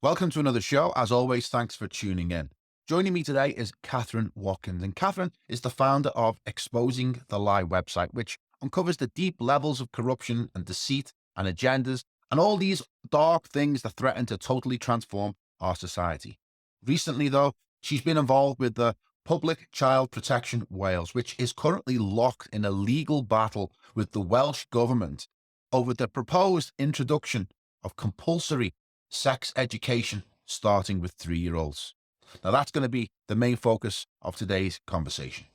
Welcome to another show. As always, thanks for tuning in. Joining me today is Kathryn Watkins, and Kathryn is the founder of Exposing the Lie website, which uncovers the deep levels of corruption and deceit and agendas and all these dark things that threaten to totally transform our society. Recently, though, she's been involved with the Public Child Protection Wales, which is currently locked in a legal battle with the Welsh government over the proposed introduction of compulsory sex education starting with 3-year-olds. Now, that's going to be the main focus of today's conversation.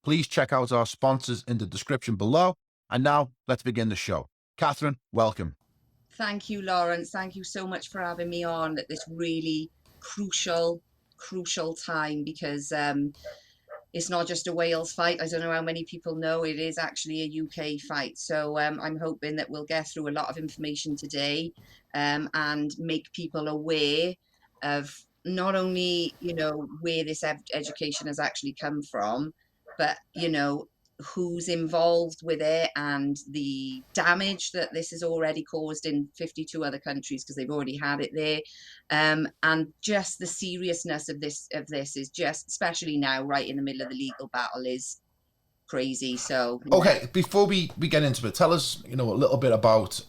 Please check out our sponsors in the description below. And now let's begin the show. Kathryn, welcome. Thank you, Lawrence. Thank you so much for having me on at this really crucial time because it's not just a Wales fight. I don't know how many people know it is actually a UK fight. So I'm hoping that we'll get through a lot of information today and make people aware of not only, where this education has actually come from, but, who's involved with it and the damage that this has already caused in 52 other countries because they've already had it there, and just the seriousness of this is just, especially now right in the middle of the legal battle, is crazy. So Okay, before we get into it, tell us, a little bit about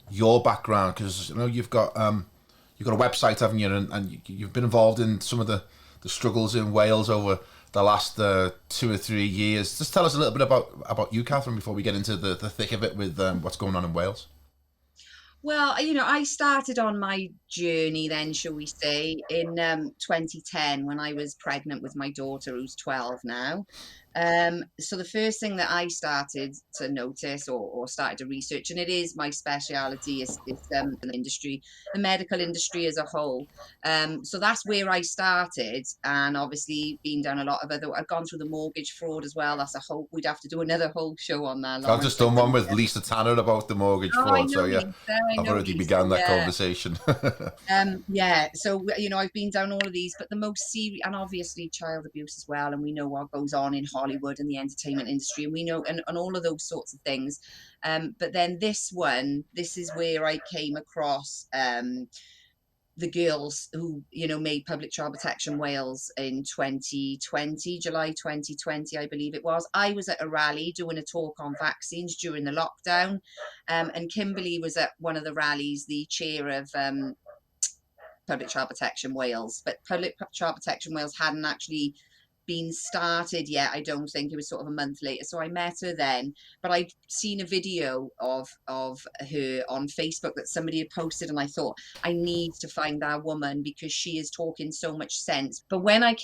your background, because you've got a website, haven't you? And you've been involved in some of the struggles in Wales over the last 2 or 3 years. Just tell us a little bit about you, Kathryn, before we get into the thick of it with what's going on in Wales. Well, I started on my journey then, shall we say, in 2010 when I was pregnant with my daughter, who's 12 now. So the first thing that I started to notice or started to research, and it is my speciality, is the industry, the medical industry as a whole. So that's where I started, and obviously been down a lot of other. I've gone through the mortgage fraud as well. That's a whole. We'd have to do another whole show on that, I've Lawrence. just I done one couldn't. with Lisa Tanner about the mortgage Oh, I fraud, know so yeah, Lisa. I I've know already Lisa. began that Yeah. conversation. Yeah, so I've been down all of these, but the most serious, and obviously child abuse as well, and we know what goes on in Hollywood and the entertainment industry, and we know, and all of those sorts of things. But then this is where I came across the girls who made Public Child Protection Wales in 2020, July 2020, I believe it was. I was at a rally doing a talk on vaccines during the lockdown, and Kimberly was at one of the rallies, the chair of Public Child Protection Wales, but Public Child Protection Wales hadn't actually been started yet. I don't think. It was sort of a month later. So I met her then, but I'd seen a video of her on Facebook that somebody had posted, and I thought, I need to find that woman because she is talking so much sense. But when I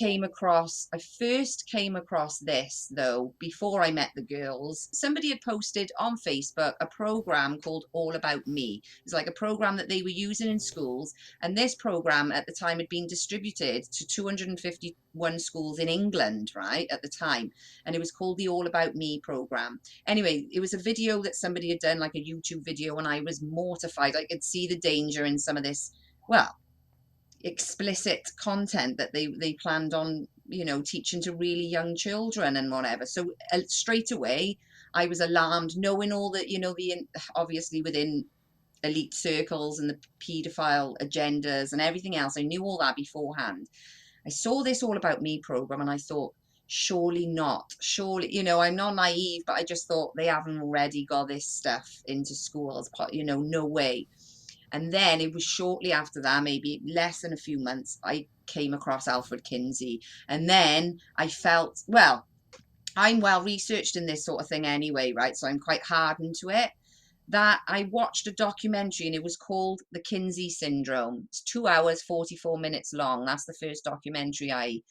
first came across this though, before I met the girls, somebody had posted on Facebook a program called All About Me. It's like a program that they were using in schools, and this program at the time had been distributed to 251 schools in England, right, at the time. And it was called the All About Me program. Anyway, it was a video that somebody had done, like a YouTube video, and I was mortified. I could see the danger in some of this, well, explicit content that they planned on, teaching to really young children and whatever. So straight away, I was alarmed, knowing all that, obviously within elite circles and the paedophile agendas and everything else. I knew all that beforehand. I saw this All About Me program and I thought, surely not. Surely, I'm not naive, but I just thought they haven't already got this stuff into schools, no way. And then it was shortly after that, maybe less than a few months, I came across Alfred Kinsey. And then I felt, well, I'm well researched in this sort of thing anyway, right? So I'm quite hardened to it. That I watched a documentary and it was called The Kinsey Syndrome. It's 2 hours, 44 minutes long. That's the first documentary I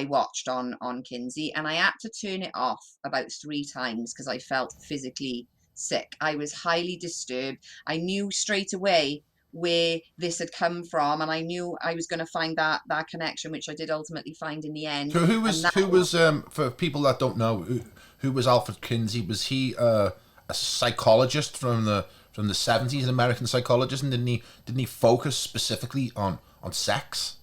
watched on Kinsey, and I had to turn it off about 3 times because I felt physically sick. I was highly disturbed. I knew straight away where this had come from, and I knew I was going to find that connection, which I did ultimately find in the end. So who And was that who was for people that don't know, who was Alfred Kinsey? Was he a psychologist from the 70s, an American psychologist, and didn't he focus specifically on sex?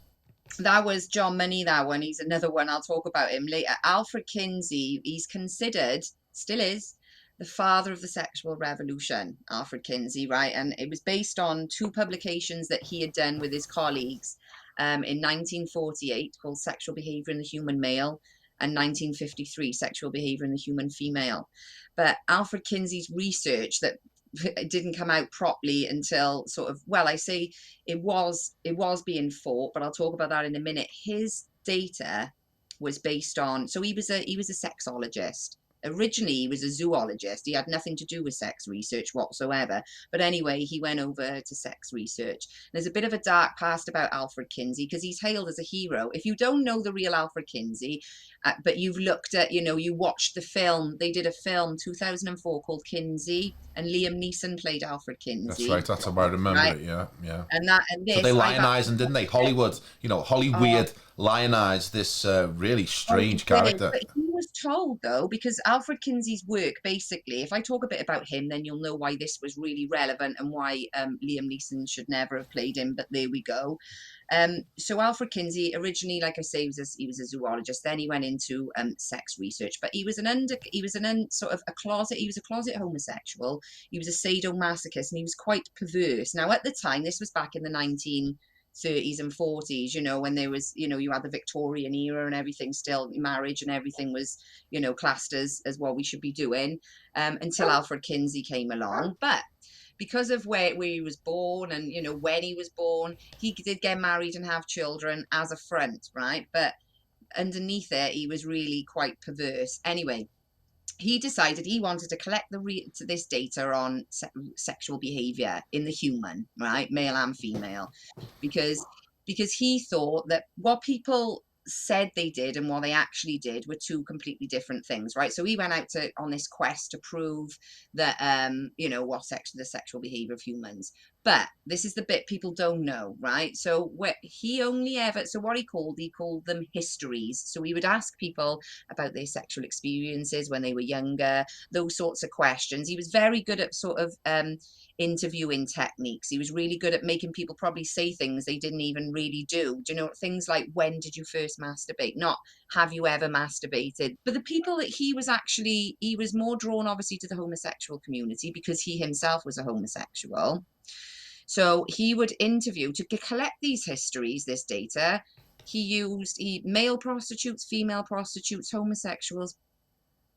that was John Money, that one. He's another one. I'll talk about him later. Alfred Kinsey, he's considered, still is, the father of the sexual revolution, Alfred Kinsey, right? And it was based on 2 publications that he had done with his colleagues in 1948 called Sexual Behavior in the Human Male and 1953 Sexual Behavior in the Human Female. But Alfred Kinsey's research that it didn't come out properly until sort of, well, I say it was being fought, but I'll talk about that in a minute. His data was based on, so he was a sexologist. Originally, he was a zoologist. He had nothing to do with sex research whatsoever. But anyway, he went over to sex research. There's a bit of a dark past about Alfred Kinsey because he's hailed as a hero. If you don't know the real Alfred Kinsey, but you've looked at, you watched the film. They did a film 2004 called Kinsey, and Liam Neeson played Alfred Kinsey. That's right. That's how I remember right? it. Yeah, yeah. And So they this, lionized him, didn't they? Hollywood, Hollywood lionized this really strange character. But he was told, though, because Alfred Kinsey's work, basically, if I talk a bit about him, then you'll know why this was really relevant and why Liam Neeson should never have played him. But there we go. So Alfred Kinsey originally, like I say, he was a zoologist. Then he went into sex research, but he was a closet homosexual. He was a sadomasochist, and he was quite perverse. Now, at the time, this was back in the 1930s and 40s, when there was, you had the Victorian era and everything, still marriage and everything was, classed as what we should be doing, until Alfred Kinsey came along. But because of where he was born and, when he was born, he did get married and have children as a front, right? But underneath it, he was really quite perverse. Anyway, he decided he wanted to collect this data on sexual behavior in the human, right, male and female, because he thought that what people said they did and what they actually did were 2 completely different things, right? So he went out on this quest to prove that the sexual behavior of humans. But this is the bit people don't know, right? So what he called them histories. So he would ask people about their sexual experiences when they were younger, those sorts of questions. He was very good at sort of interviewing techniques. He was really good at making people probably say things they didn't even really do. Do you know, things like, when did you first masturbate? Not, have you ever masturbated? But the people that he was more drawn obviously to the homosexual community because he himself was a homosexual. So he would interview to collect these histories, this data. He used male prostitutes, female prostitutes, homosexuals,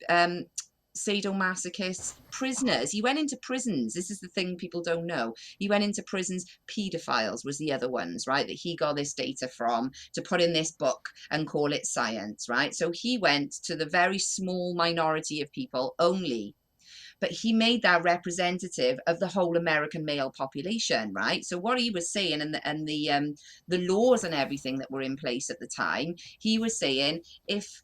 sadomasochists, prisoners. He went into prisons. This is the thing people don't know. He went into prisons. Pedophiles was the other ones, right, that he got this data from to put in this book and call it science, right? So he went to the very small minority of people only, but he made that representative of the whole American male population, right? So what he was saying, and the laws and everything that were in place at the time, he was saying, if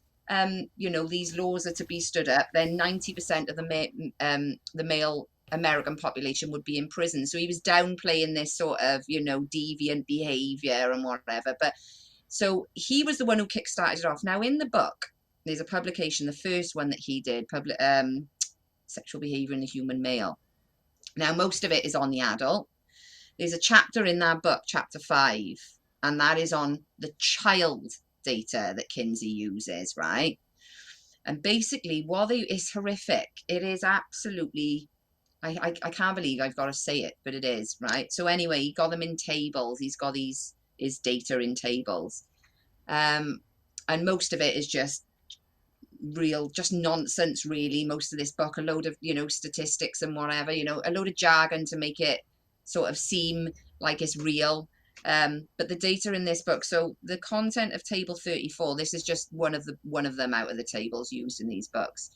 these laws are to be stood up, then 90% of the male American population would be in prison. So he was downplaying this sort of, deviant behavior and whatever. But so he was the one who kickstarted it off. Now, in the book, there's a publication, the first one that he did, Sexual Behavior in the Human Male. Now, most of it is on the adult. There's a chapter in that book, chapter 5, and that is on the child data that Kinsey uses, right? And basically, it's horrific. It is absolutely, I can't believe I've got to say it, but it is, right? So anyway, he got them in tables. He's got his data in tables. And most of it is just nonsense, really. Most of this book, a load of statistics and whatever, a load of jargon to make it sort of seem like it's real, but the data in this book, so the content of table 34, this is just one of them out of the tables used in these books.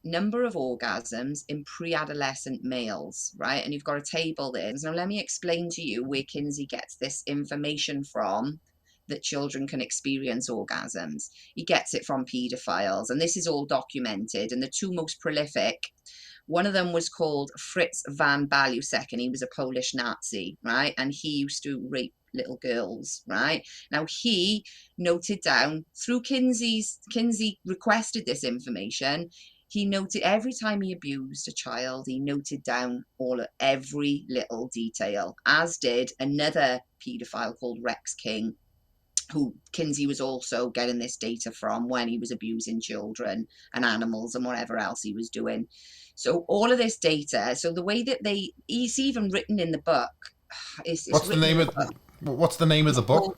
Number of orgasms in pre-adolescent males, right? And you've got a table there. Now let me explain to you where Kinsey gets this information from, that children can experience orgasms. He gets it from pedophiles, and this is all documented. And the 2 most prolific, one of them was called Fritz van Balusek, and he was a Polish Nazi, right? And he used to rape little girls, right? Now he noted down through Kinsey requested this information. He noted every time he abused a child, he noted down every little detail, as did another pedophile called Rex King. who Kinsey was also getting this data from when he was abusing children and animals and whatever else he was doing. So all of this data, so the way that it's even written in the book, it's What's the written in name the of book. what's the name of It's the book? called,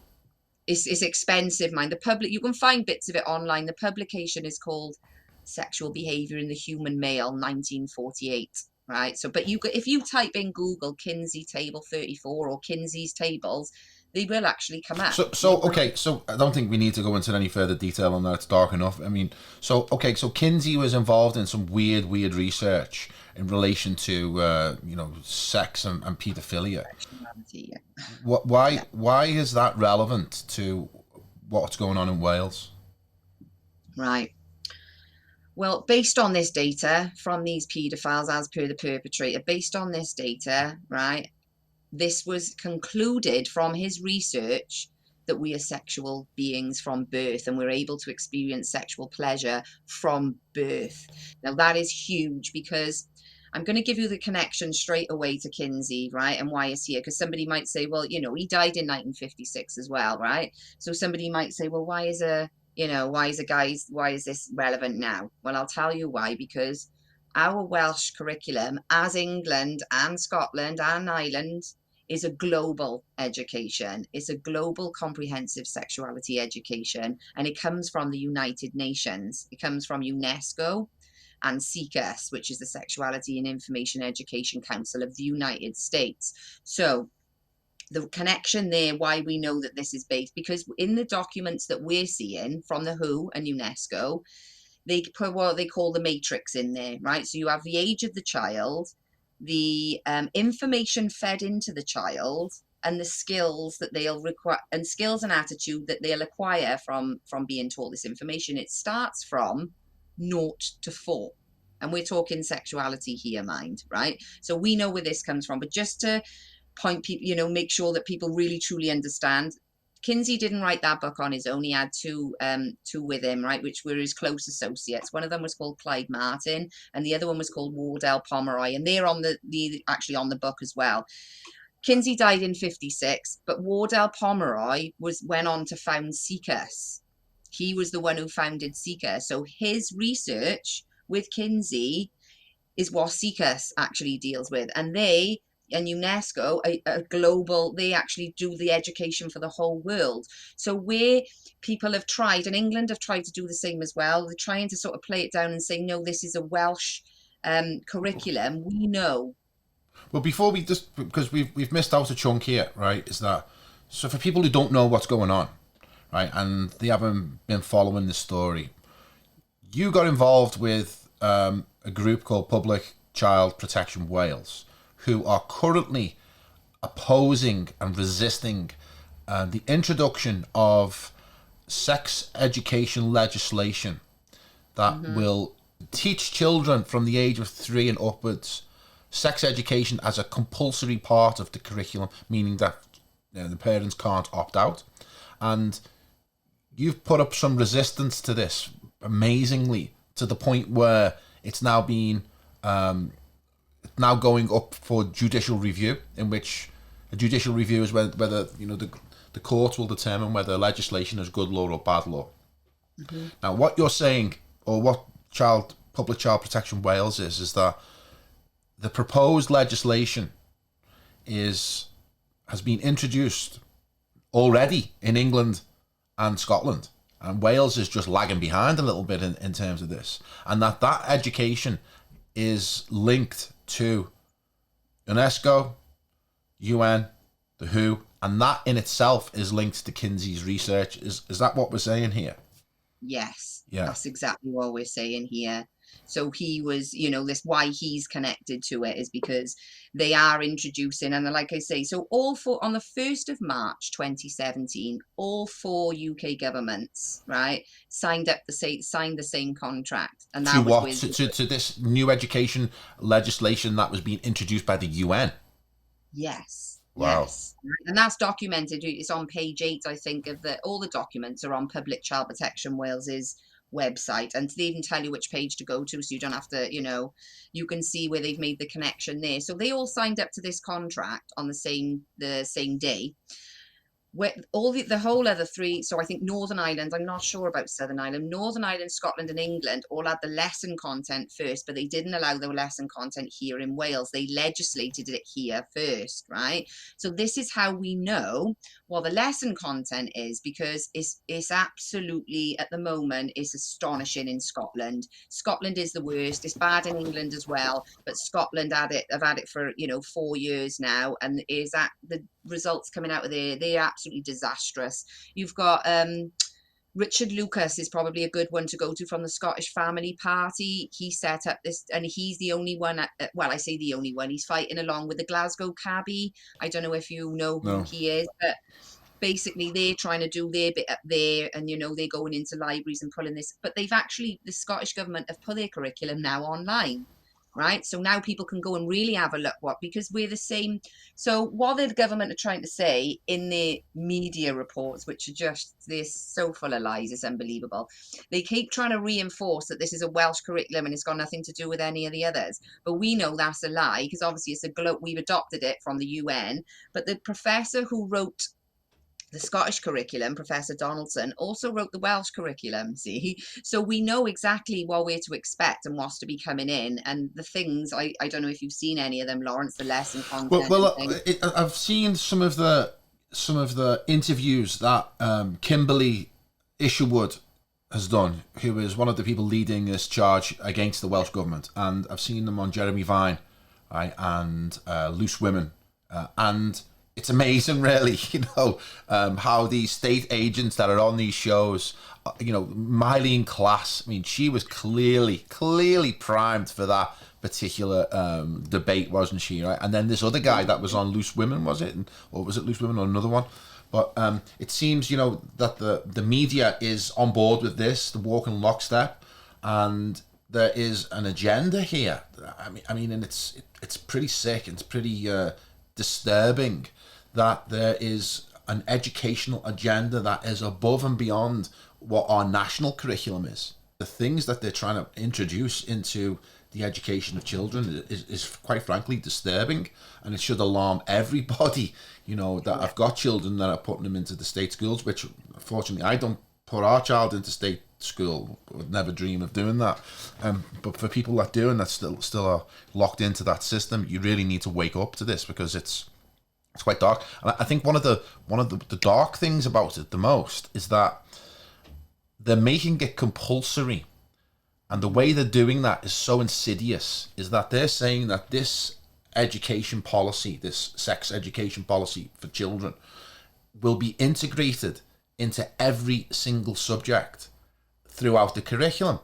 it's expensive, mind. The public, you can find bits of it online. The publication is called Sexual Behavior in the Human Male, 1948. Right. So, but if you type in Google Kinsey Table 34 or Kinsey's tables, they will actually come up. Okay, so I don't think we need to go into any further detail on that. It's dark enough. I mean, so Kinsey was involved in some weird research in relation to sex and paedophilia. Yeah. Why is that relevant to what's going on in Wales? Right. Well, based on this data from these paedophiles, as per the perpetrator, based on this data, right, this was concluded from his research that we are sexual beings from birth and we're able to experience sexual pleasure from birth. Now, that is huge, because I'm going to give you the connection straight away to Kinsey, right, and why he's here. Because somebody might say, well, he died in 1956 as well, right? So somebody might say, well, why is this relevant now? Well, I'll tell you why. Because our Welsh curriculum, as England and Scotland and Ireland, is a global education. It's a global comprehensive sexuality education, and it comes from the United Nations. It comes from UNESCO and CICUS, which is the Sexuality and Information Education Council of the United States. So the connection there, why we know that this is based, because in the documents that we're seeing from the WHO and UNESCO, they put what they call the matrix in there, right? So you have the age of the child, the information fed into the child, and the skills that they'll require, and skills and attitude that they'll acquire from being taught this information. It starts from 0 to 4. And we're talking sexuality here, mind, right? So we know where this comes from. But just to point people, make sure that people really truly understand, Kinsey didn't write that book on his own. He had two with him, right, which were his close associates. One of them was called Clyde Martin, and the other one was called Wardell Pomeroy, and they're on actually on the book as well. Kinsey died in 56, but Wardell Pomeroy went on to found CICUS. He was the one who founded CICUS. So his research with Kinsey is what CICUS actually deals with, and UNESCO, a global, they actually do the education for the whole world. So where people have tried, and England have tried to do the same as well, they're trying to sort of play it down and say, no, this is a Welsh curriculum. We know. Well, before we just, because we've missed out a chunk here, right? Is that so for people who don't know what's going on, right, and they haven't been following the story, you got involved with a group called Public Child Protection Wales, who are currently opposing and resisting the introduction of sex education legislation that will teach children from the age of 3 and upwards sex education as a compulsory part of the curriculum, meaning that the parents can't opt out. And you've put up some resistance to this amazingly, to the point where it's now been now going up for judicial review, in which a judicial review is whether the court will determine whether legislation is good law or bad law. Now, what you're saying, or what Public Child Protection Wales is that the proposed legislation has been introduced already in England and Scotland, and Wales is just lagging behind a little bit in terms of this, and that education is linked to UNESCO, UN, the WHO, and that in itself is linked to Kinsey's research. Is that what we're saying here? Yes, Yeah. that's exactly what we're saying here. So he was, why he's connected to it is because they are introducing, and like I say, so on the 1st of March 2017, all 4 UK governments, right, signed the same contract, and that was with to this new education legislation that was being introduced by the UN. Yes. Wow. Yes. And that's documented. It's on page 8, I think, all the documents are on Public Child Protection Wales's website, and they even tell you which page to go to, so you don't have to, you can see where they've made the connection there. So they all signed up to this contract on the same day. all the whole other three, so I think Northern Ireland, I'm not sure about Southern Ireland, Northern Ireland, Scotland and England all had the lesson content first, but they didn't allow the lesson content here in Wales. They legislated it here first, right? So this is how we know what the lesson content is, because it's absolutely, at the moment, it's astonishing in Scotland. Scotland is the worst. It's bad in England as well, but Scotland have had it for 4 years now, and is that the results coming out of there, they're absolutely disastrous. You've got Richard Lucas is probably a good one to go to from the Scottish Family Party. He set up this, and he's the only one, well, I say the only one, he's fighting along with the Glasgow cabbie. I don't know if you know who No. he is, but basically they're trying to do their bit up there, and they're going into libraries and pulling this, but they've actually, the Scottish government have put their curriculum now online, right? So now people can go and really have a look, because we're the same. So what the government are trying to say in their media reports, which are just, they're so full of lies, it's unbelievable. They keep trying to reinforce that this is a Welsh curriculum and it's got nothing to do with any of the others, but we know that's a lie, because obviously we've adopted it from the UN. But the professor who wrote the Scottish curriculum, Professor Donaldson, also wrote the Welsh curriculum, see? So we know exactly what we're to expect and what's to be coming in. And the things, I don't know if you've seen any of them, Lawrence, the lesson content. I've seen some of the interviews that Kimberly Isherwood has done, who is one of the people leading this charge against the Welsh government. And I've seen them on Jeremy Vine, right, and Loose Women. And it's amazing, really, how these state agents that are on these shows, Mylene Class, I mean, she was clearly primed for that particular debate, wasn't she, right? And then this other guy that was on Loose Women, was it? Or was it Loose Women or another one? But it seems, that the media is on board with this, the walk in lockstep, and there is an agenda here. I mean, and it's pretty sick, and it's pretty disturbing that there is an educational agenda that is above and beyond what our national curriculum is. The things that they're trying to introduce into the education of children is quite frankly disturbing, and it should alarm everybody, that have got children that are putting them into the state schools, which fortunately I don't put our child into state school. I would never dream of doing that. But for people that do, and that still are locked into that system, you really need to wake up to this, because it's quite dark. And I think one of the dark things about it the most is that they're making it compulsory, and the way they're doing that is so insidious. Is that they're saying that this education policy, this sex education policy for children, will be integrated into every single subject throughout the curriculum.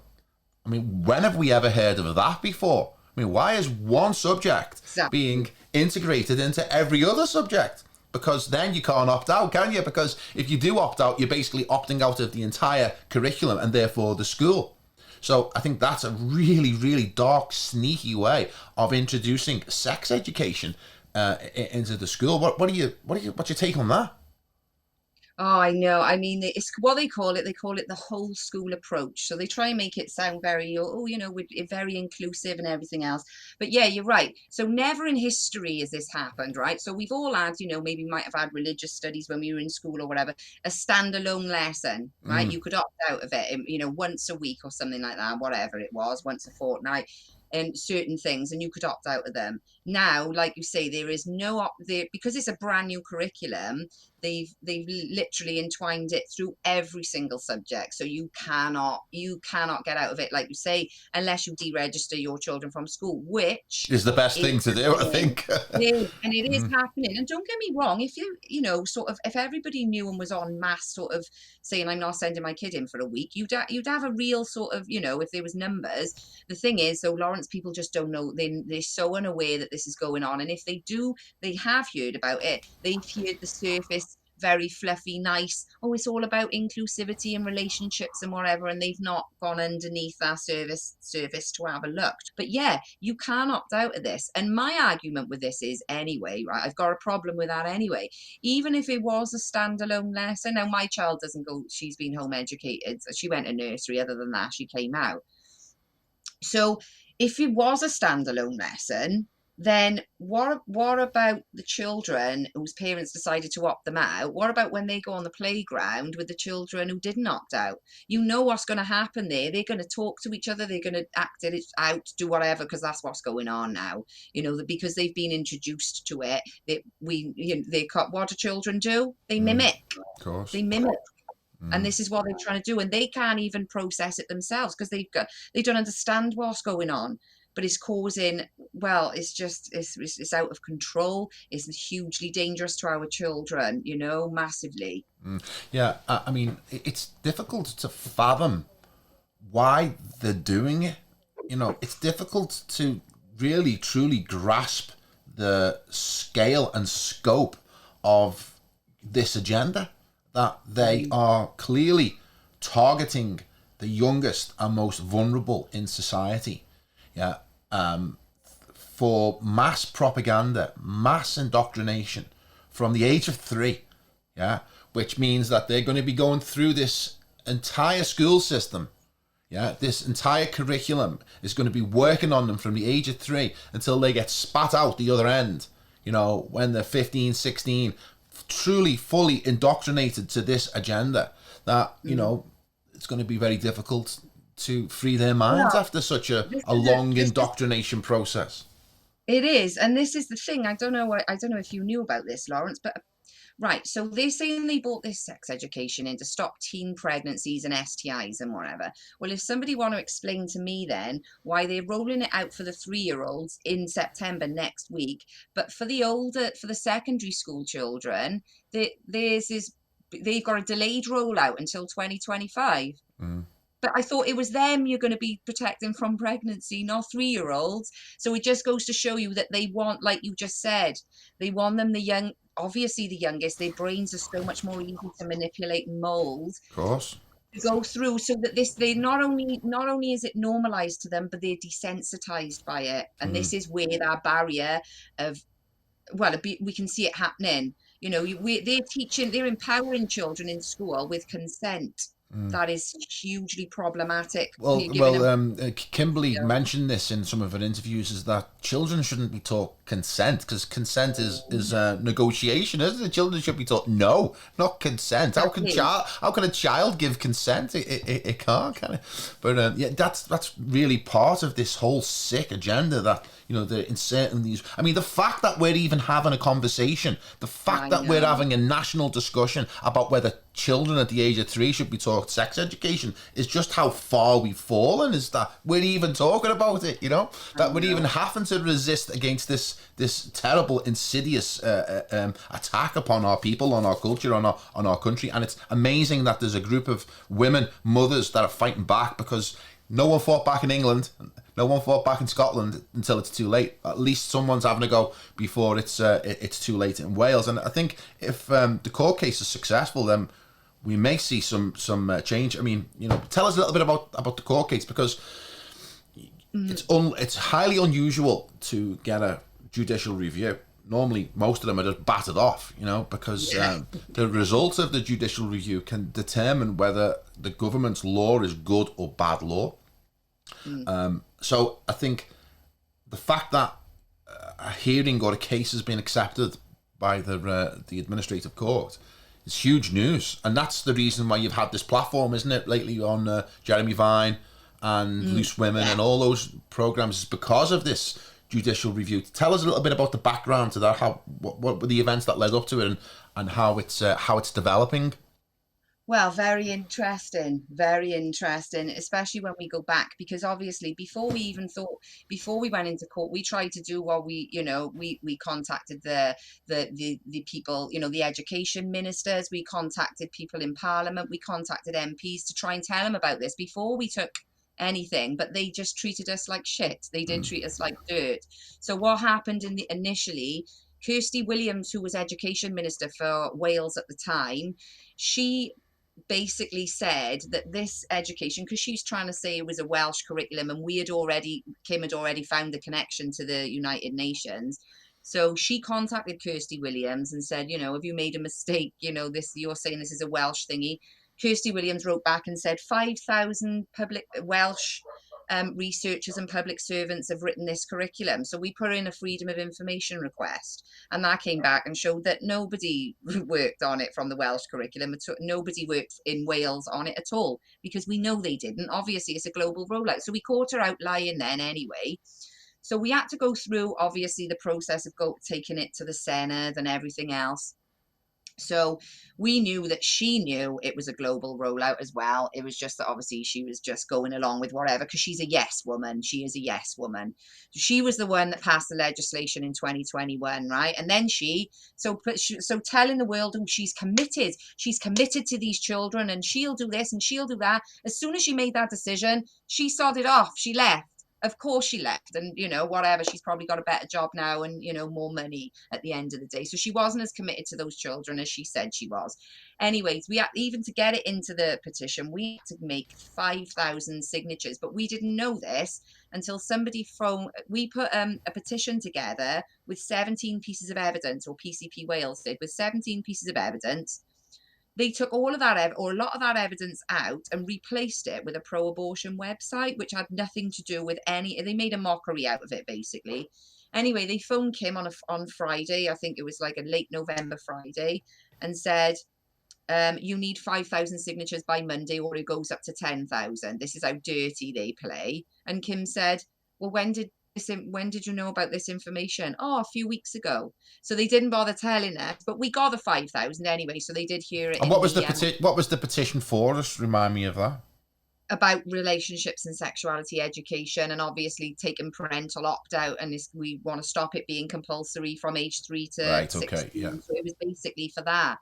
I mean, when have we ever heard of that before? I mean, why is one subject being integrated into every other subject? Because then you can't opt out, can you? Because if you do opt out, you're basically opting out of the entire curriculum and therefore the school. So I think that's a really, really dark, sneaky way of introducing sex education into the school. What's your take on that? Oh, I know. I mean, it's what they call it. They call it the whole school approach. So they try and make it sound very, we're very inclusive and everything else. But yeah, you're right. So never in history has this happened, right? So we've all had, maybe might have had religious studies when we were in school or whatever, a standalone lesson, right? You could opt out of it, once a week or something like that, whatever it was, once a fortnight. And certain things, and you could opt out of them. Now, like you say, there is no because it's a brand new curriculum. They've literally entwined it through every single subject, so you cannot get out of it, like you say, unless you deregister your children from school, which is the best thing to do, I think. And it is happening. And don't get me wrong, if if everybody knew and was on mass sort of saying, I'm not sending my kid in for a week, you'd have a real sort of, if there was numbers. The thing is, though, Lawrence, people just don't know. They're so unaware that this is going on, and if they do, they have heard about it. They've heard the surface, very fluffy, nice, it's all about inclusivity and relationships and whatever, and they've not gone underneath that surface to have a look. But yeah, you can opt out of this. And my argument with this is, anyway, right, I've got a problem with that anyway. Even if it was a standalone lesson, now my child doesn't go, she's been home educated, so she went to nursery, other than that she came out. So if it was a standalone lesson, then what about the children whose parents decided to opt them out? What about when they go on the playground with the children who didn't opt out? You know what's going to happen there. They're going to talk to each other. They're going to act it out, do whatever, because that's what's going on now. Because they've been introduced to it. What do children do? They mimic. Of course. They mimic. And this is what they're trying to do, and they can't even process it themselves because they don't understand what's going on. But it's causing, well, it's out of control. It's hugely dangerous to our children, massively. Yeah, I mean, it's difficult to fathom why they're doing it. It's difficult to really truly grasp the scale and scope of this agenda, that they are clearly targeting the youngest and most vulnerable in society. Yeah. For mass propaganda, mass indoctrination from the age of 3. Yeah. Which means that they're going to be going through this entire school system. Yeah, this entire curriculum is going to be working on them from the age of 3 until they get spat out the other end, when they're 15, 16, truly, fully indoctrinated to this agenda, that, it's going to be very difficult to free their minds after such a long indoctrination process. It is. And this is the thing. I don't know if you knew about this, Lawrence, but right. So they're saying they bought this sex education in to stop teen pregnancies and STIs and whatever. Well, if somebody want to explain to me then why they're rolling it out for the 3-year-olds in September next week, but for the secondary school children, they've got a delayed rollout until 2025. But I thought it was them you're going to be protecting from pregnancy, not 3-year-olds. So it just goes to show you that they want, like you just said, they want them obviously the youngest. Their brains are so much more easy to manipulate and mold. Of course. To go through, so that they not only is it normalized to them, but they're desensitized by it. And this is where that barrier of, we can see it happening. They're empowering children in school with consent. That is hugely problematic. Kimberly mentioned this in some of her interviews, is that children shouldn't be taught consent, because consent is negotiation, isn't it? Children should be taught no, not consent. How can a child give consent? It can't, can it? But that's really part of this whole sick agenda that they're inserting these. I mean, the fact that we're even having a conversation, the fact that we're having a national discussion about whether children at the age of 3 should be taught sex education is just how far we've fallen. Is that we're even talking about it, that we're even having to resist against this terrible, insidious attack upon our people, on our culture, on our country. And it's amazing that there's a group of women, mothers, that are fighting back, because no one fought back in England. No one fought back in Scotland until it's too late. At least someone's having a go before it's too late in Wales. And I think if the court case is successful, then we may see some change. I mean, tell us a little bit about the court case, because it's highly unusual to get a judicial review. Normally, most of them are just battered off, because the result of the judicial review can determine whether the government's law is good or bad law. So I think the fact that a hearing or a case has been accepted by the administrative court is huge news, and that's the reason why you've had this platform, isn't it, lately on Jeremy Vine and Loose Women and all those programs, is because of this judicial review. Tell us a little bit about the background to that. What were the events that led up to it, and how it's developing? Well, very interesting, especially when we go back, because obviously before we went into court, we tried to do what we contacted the people, the education ministers, we contacted people in Parliament, we contacted MPs to try and tell them about this before we took anything, but they just treated us like shit. They did treat us like dirt. So what happened initially, Kirsty Williams, who was education minister for Wales at the time, she basically said that this education, because she was trying to say it was a Welsh curriculum, and Kim had already found the connection to the United Nations. So she contacted Kirsty Williams and said, have you made a mistake? You're saying this is a Welsh thingy. Kirsty Williams wrote back and said 5,000 public Welsh researchers and public servants have written this curriculum. So we put in a freedom of information request, and that came back and showed that nobody worked on it from the Welsh curriculum. Nobody worked in Wales on it at all, because we know they didn't. Obviously, it's a global rollout. So we caught her out lying then anyway. So we had to go through, obviously, the process of taking it to the Senate and everything else. So we knew that she knew it was a global rollout as well. It was just that obviously she was just going along with whatever, because she's a yes woman. She is a yes woman. She was the one that passed the legislation in 2021, right? And then so telling the world, oh, she's committed to these children, and she'll do this and she'll do that. As soon as she made that decision, she sodded off. She left. Of course she left, and whatever, she's probably got a better job now and more money at the end of the day. So she wasn't as committed to those children as she said she was. Anyways, we had, even to get it into the petition, we had to make 5,000 signatures, but we didn't know this until we put a petition together with 17 pieces of evidence, or PCP Wales did, with 17 pieces of evidence. They took all of that, or a lot of that evidence out, and replaced it with a pro-abortion website, which had nothing to do with they made a mockery out of it, basically. Anyway, they phoned Kim on Friday, I think it was like a late November Friday, and said, you need 5,000 signatures by Monday, or it goes up to 10,000. This is how dirty they play. And Kim said, well, when did you know about this information? Oh, a few weeks ago. So they didn't bother telling us, but we got the 5,000 anyway. So they did hear it. And what was the petition for? Just remind me of that. About relationships and sexuality education, and obviously taking parental opt-out, and we want to stop it being compulsory from age 3 to 16. Okay, yeah. So it was basically for that.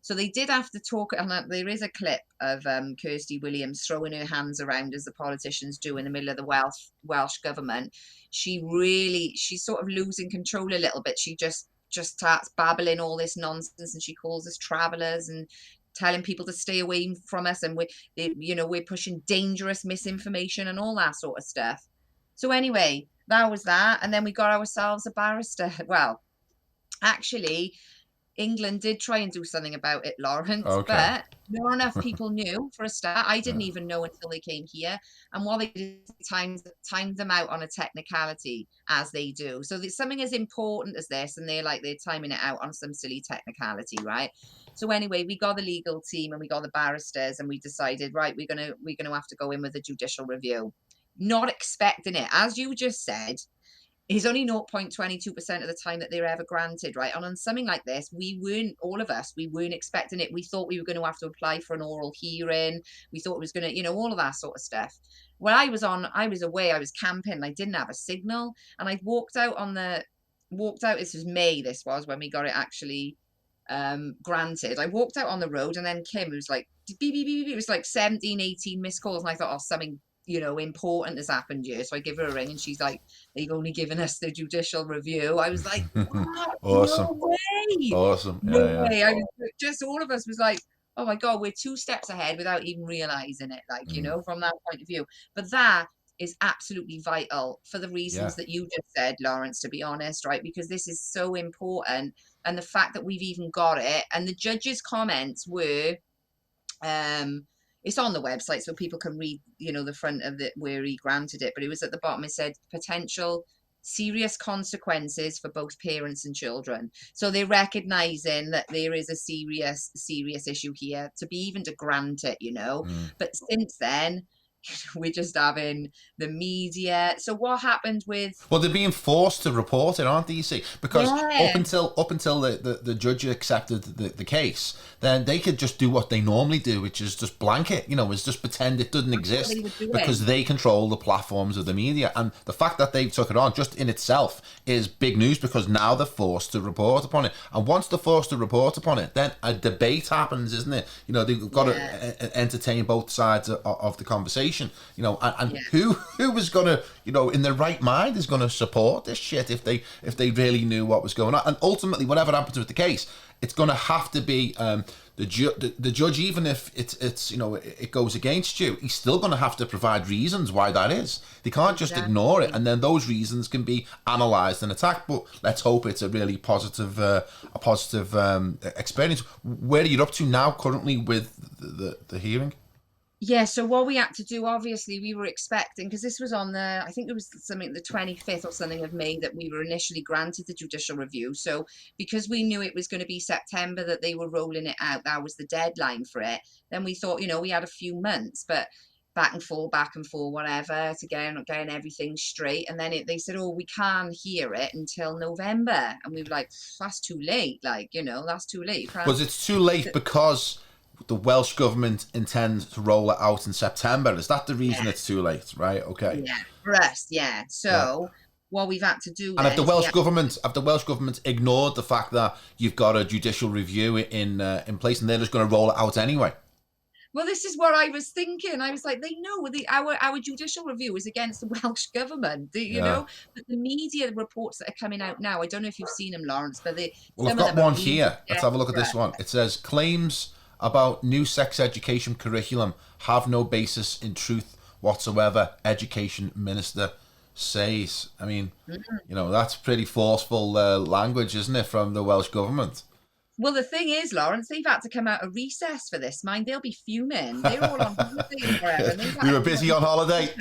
So they did have to talk, and there is a clip of Kirsty Williams throwing her hands around, as the politicians do in the middle of the Welsh government. She's sort of losing control a little bit. She just starts babbling all this nonsense, and she calls us travellers and telling people to stay away from us, and we're pushing dangerous misinformation and all that sort of stuff. So anyway, that was that, and then we got ourselves a barrister. Well, actually, England did try and do something about it, Lawrence, but not enough people knew, for a start. I didn't even know until they came here. And what they did is timed them out on a technicality, as they do. So there's something as important as this, and they're timing it out on some silly technicality, right? So anyway, we got the legal team and we got the barristers, and we decided, right, we're gonna have to go in with a judicial review. Not expecting it, as you just said. Is only 0.22% of the time that they're ever granted, right? And on something like this, we weren't expecting it. We thought we were going to have to apply for an oral hearing. We thought it was going to, all of that sort of stuff. When I was away, I was camping, I didn't have a signal, and I walked out, this was May, this was when we got it actually granted. I walked out on the road, and then Kim, was like, beep, beep, beep, beep. It was like 17, 18 missed calls, and I thought, oh, something important has happened here. So I give her a ring, and she's like, they've only given us the judicial review. I was like, what? Awesome. No way. Awesome. No way. I was just, all of us was like, oh my God, we're 2 steps ahead without even realizing it, from that point of view. But that is absolutely vital for the reasons that you just said, Lawrence, to be honest, right? Because this is so important. And the fact that we've even got it, and the judge's comments were, it's on the website so people can read, the front of it where he granted it, but it was at the bottom. It said potential serious consequences for both parents and children. So they're recognizing that there is a serious issue here to grant it, But since then, we're just having the media. So what happened with? Well, they're being forced to report it, aren't they? You see, because up until the judge accepted the case, then they could just do what they normally do, which is just blanket. Is just pretend it doesn't exist, because they control the platforms of the media. And the fact that they took it on, just in itself, is big news, because now they're forced to report upon it. And once they're forced to report upon it, then a debate happens, isn't it? They've got to entertain both sides of the conversation. Who was gonna, in their right mind, is gonna support this shit if they really knew what was going on? And ultimately, whatever happens with the case, it's gonna have to be the judge, even if it's it goes against you, he's still gonna have to provide reasons why that is. They can't just ignore it, and then those reasons can be analysed and attacked. But let's hope it's a really positive experience. Where are you up to now, currently, with the hearing? Yeah, so what we had to do, obviously, we were expecting, because this was on I think it was something the 25th or something of May that we were initially granted the judicial review. So because we knew it was going to be September that they were rolling it out, that was the deadline for it. Then we thought, we had a few months, but back and forth, whatever, to getting everything straight. And then they said, oh, we can't hear it until November. And we were like, that's too late. Like, that's too late. You can't. Was it too late because the Welsh government intends to roll it out in September? Is that the reason it's too late? Right. Okay. Yeah, for us, yeah. So what we've had to do And then if the Welsh government ignored the fact that you've got a judicial review in place, and they're just going to roll it out anyway. Well, this is what I was thinking. I was like, they know our judicial review is against the Welsh government, you know. But the media reports that are coming out now, I don't know if you've seen them, Lawrence, but Well, I've got one here. Let's have a look at this one. It says claims about new sex education curriculum have no basis in truth whatsoever. Education minister says. I mean, that's pretty forceful language, isn't it, from the Welsh government? Well, the thing is, Lawrence, they've had to come out of recess for this. Mind, they'll be fuming. They're all on holiday forever. We were busy on holiday.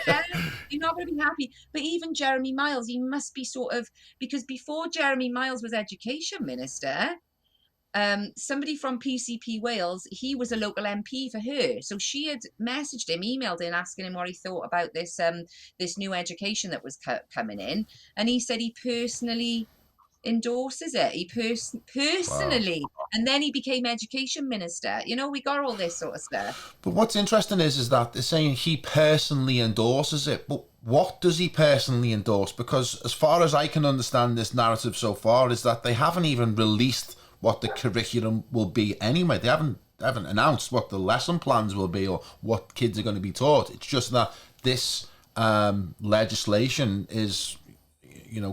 Yeah, you're not going to be happy. But even Jeremy Miles, he must be because before Jeremy Miles was education minister, somebody from PCP Wales, he was a local MP for her. So she had messaged him, emailed him, asking him what he thought about this new education that was coming in. And he said he personally endorses it. He personally, wow. And then he became education minister. We got all this sort of stuff. But what's interesting is that they're saying he personally endorses it. But what does he personally endorse? Because as far as I can understand this narrative so far is that they haven't even released what the curriculum will be anyway. They haven't announced what the lesson plans will be or what kids are going to be taught. It's just that this legislation is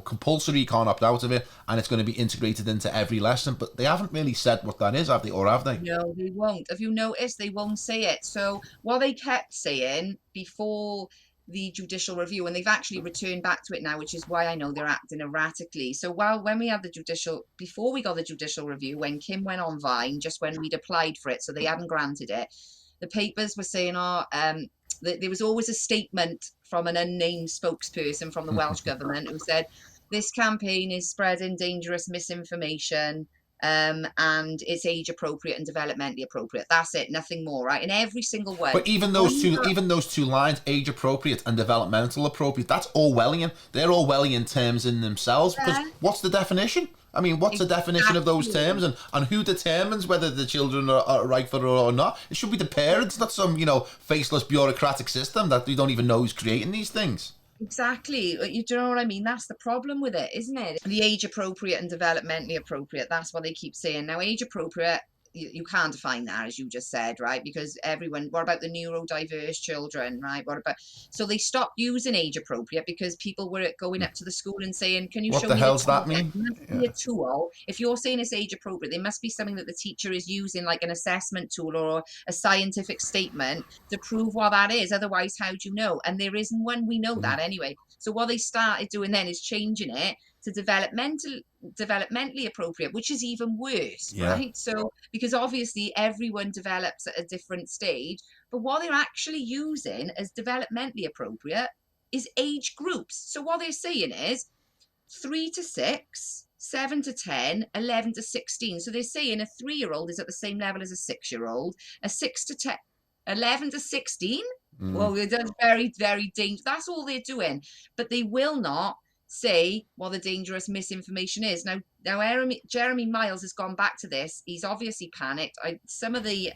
compulsory, you can't opt out of it, and it's going to be integrated into every lesson. But they haven't really said what that is, have they? Or have they? No, they won't. Have you noticed? They won't say it. So what they kept saying before the judicial review, and they've actually returned back to it now, which is why I know they're acting erratically. So when we had before we got the judicial review, when Kim went on Vine, just when we'd applied for it, so they hadn't granted it, the papers were saying, there was always a statement from an unnamed spokesperson from the Welsh government who said, this campaign is spreading dangerous misinformation, and it's age appropriate and developmentally appropriate. That's it, nothing more, right? In every single way. But even those two lines, age appropriate and developmental appropriate, that's Orwellian. They're Orwellian terms in themselves, because what's the definition? I mean, what's the definition of those terms, and who determines whether the children are right for it or not? It should be the parents, not some, faceless bureaucratic system that we don't even know who's creating these things. Exactly. You know what I mean? That's the problem with it, isn't it? The age appropriate and developmentally appropriate. That's what they keep saying. Now, age appropriate, you can't define that, as you just said, right? Because what about the neurodiverse children, right? So they stopped using age appropriate because people were going up to the school and saying, can you show me what the hell's that mean? A tool. If you're saying it's age appropriate, there must be something that the teacher is using, like an assessment tool or a scientific statement to prove what that is. Otherwise, how do you know? And there isn't one. We know that anyway. So what they started doing then is changing it to developmentally appropriate, which is even worse, right? So because obviously everyone develops at a different stage, but what they're actually using as developmentally appropriate is age groups. So what they're saying is 3 to 6, 7 to 10, 11 to 16. So they're saying a 3-year-old is at the same level as a 6-year-old, a 6 to 10, 11 to 16. Well, that's very, very dangerous. That's all they're doing, but they will not say what the dangerous misinformation is. Now Jeremy Miles has gone back to this. He's obviously panicked. Some of the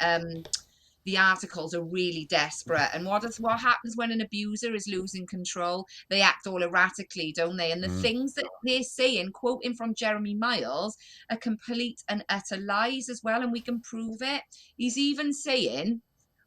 articles are really desperate. And what happens when an abuser is losing control? They act all erratically, don't they? And the things that they're saying, quoting from Jeremy Miles, are complete and utter lies as well, and we can prove it. He's even saying,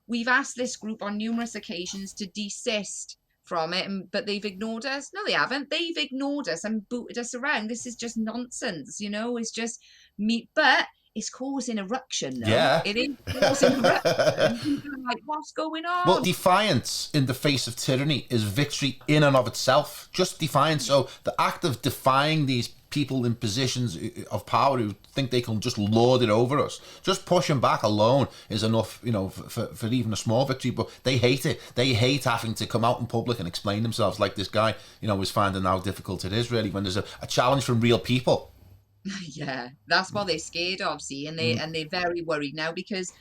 we've asked this group on numerous occasions to desist from it, but they've ignored us. No, they haven't. They've ignored us and booted us around. This is just nonsense, it's just me. But it's causing eruption, though. Yeah. It is causing eruption. Like, what's going on? Well, defiance in the face of tyranny is victory in and of itself. Just defiance. So the act of defying these people in positions of power who think they can just lord it over us. Just pushing back alone is enough, you know, for even a small victory. But they hate it. They hate having to come out in public and explain themselves, like this guy, you know, is finding how difficult it is really when there's a challenge from real people. Yeah, that's what they're scared of, see, and they're very worried now because